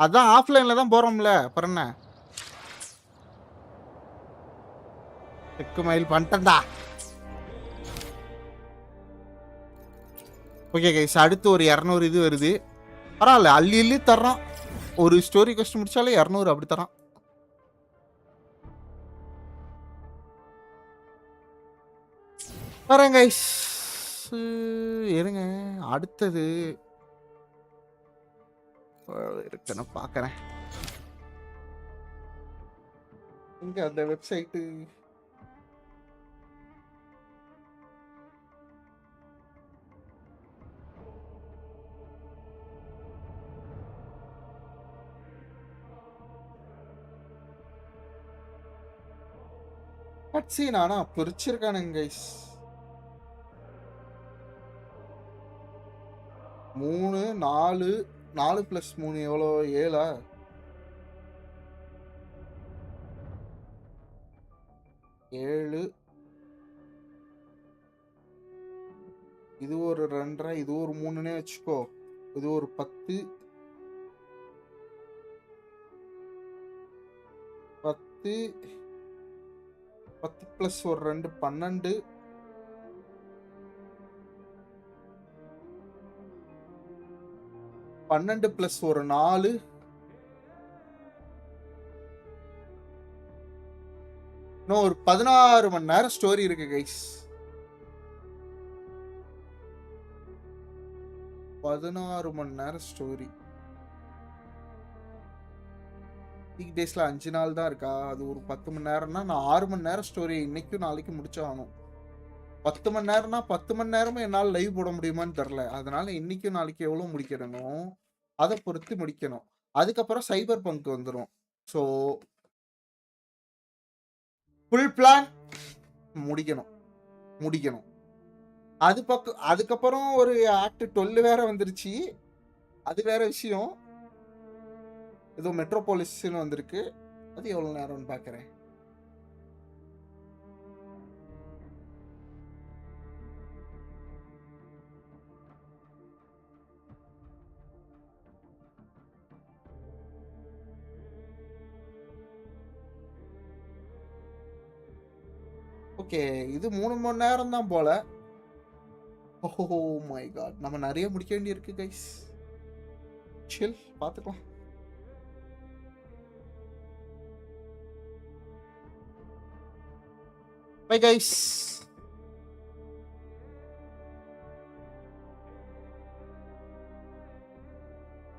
அதான் ஆஃப்லைனில் தான் போகிறோம்ல, அப்புறம் என்ன செக்கு மைல் பண்ணிட்டேன்டா. ஓகே கைஸ், அடுத்து ஒரு 200 இது வருது. பரவாயில்ல, அள்ளி அள்ளி தர்றான். ஒரு ஸ்டோரி கஷ்டம் முடிச்சாலே 200 அப்படி தரான். வரேன் கைஸ், இருங்க. அடுத்தது இருக்குன்னு பார்க்குறேன். இங்க அந்த வெப்சைட்டு கட்சீன் ஆனா பிரிச்சிருக்கானுங்க கைஸ். 3 4 4 + 3 எவ்வளோ? 7 7. இது ஒரு 2.5, இது ஒரு 3னே வச்சுக்கோ. இது ஒரு 10. 10 10 + ஒரு 2 12 12 + ஒரு 4 இன்னும் ஒரு 16 மணி நேரம் ஸ்டோரி இருக்கு கைஸ். 16 மணி நேரம் ஸ்டோரி. வீக் டேஸ்ல 5 நாள் தான் இருக்கா? அது ஒரு 10 மணி நேரம்னா நான் 6 மணி நேரம் ஸ்டோரி இன்னைக்கும் நாளைக்கு முடிச்சாகணும். 10 மணி நேரம்னா 10 மணி நேரமும் என்னால் லைவ் போட முடியுமான்னு தெரில. அதனால இன்னைக்கும் நாளைக்கு எவ்வளோ முடிக்கிறனோ அதை பொறுத்து முடிக்கணும். அதுக்கப்புறம் சைபர் பங்க் வந்துடும். ஸோ ஃபுல் பிளான் முடிக்கணும். அதுக்கப்புறம் ஒரு ஆக்ட் 12 வேற வந்துருச்சு. அது வேற விஷயம். ஏதோ மெட்ரோபாலிஸ்ன்னு வந்திருக்கு. அது எவ்வளோ நேரம்னு பார்க்குறேன். ஓகே, இது 3 மணி நேரம் தான் போல. ஓ மை காட், நம்ம நிறைய முடிக்க வேண்டியிருக்கு கைஸ். சில், பார்த்துக்கலாம். Bye guys.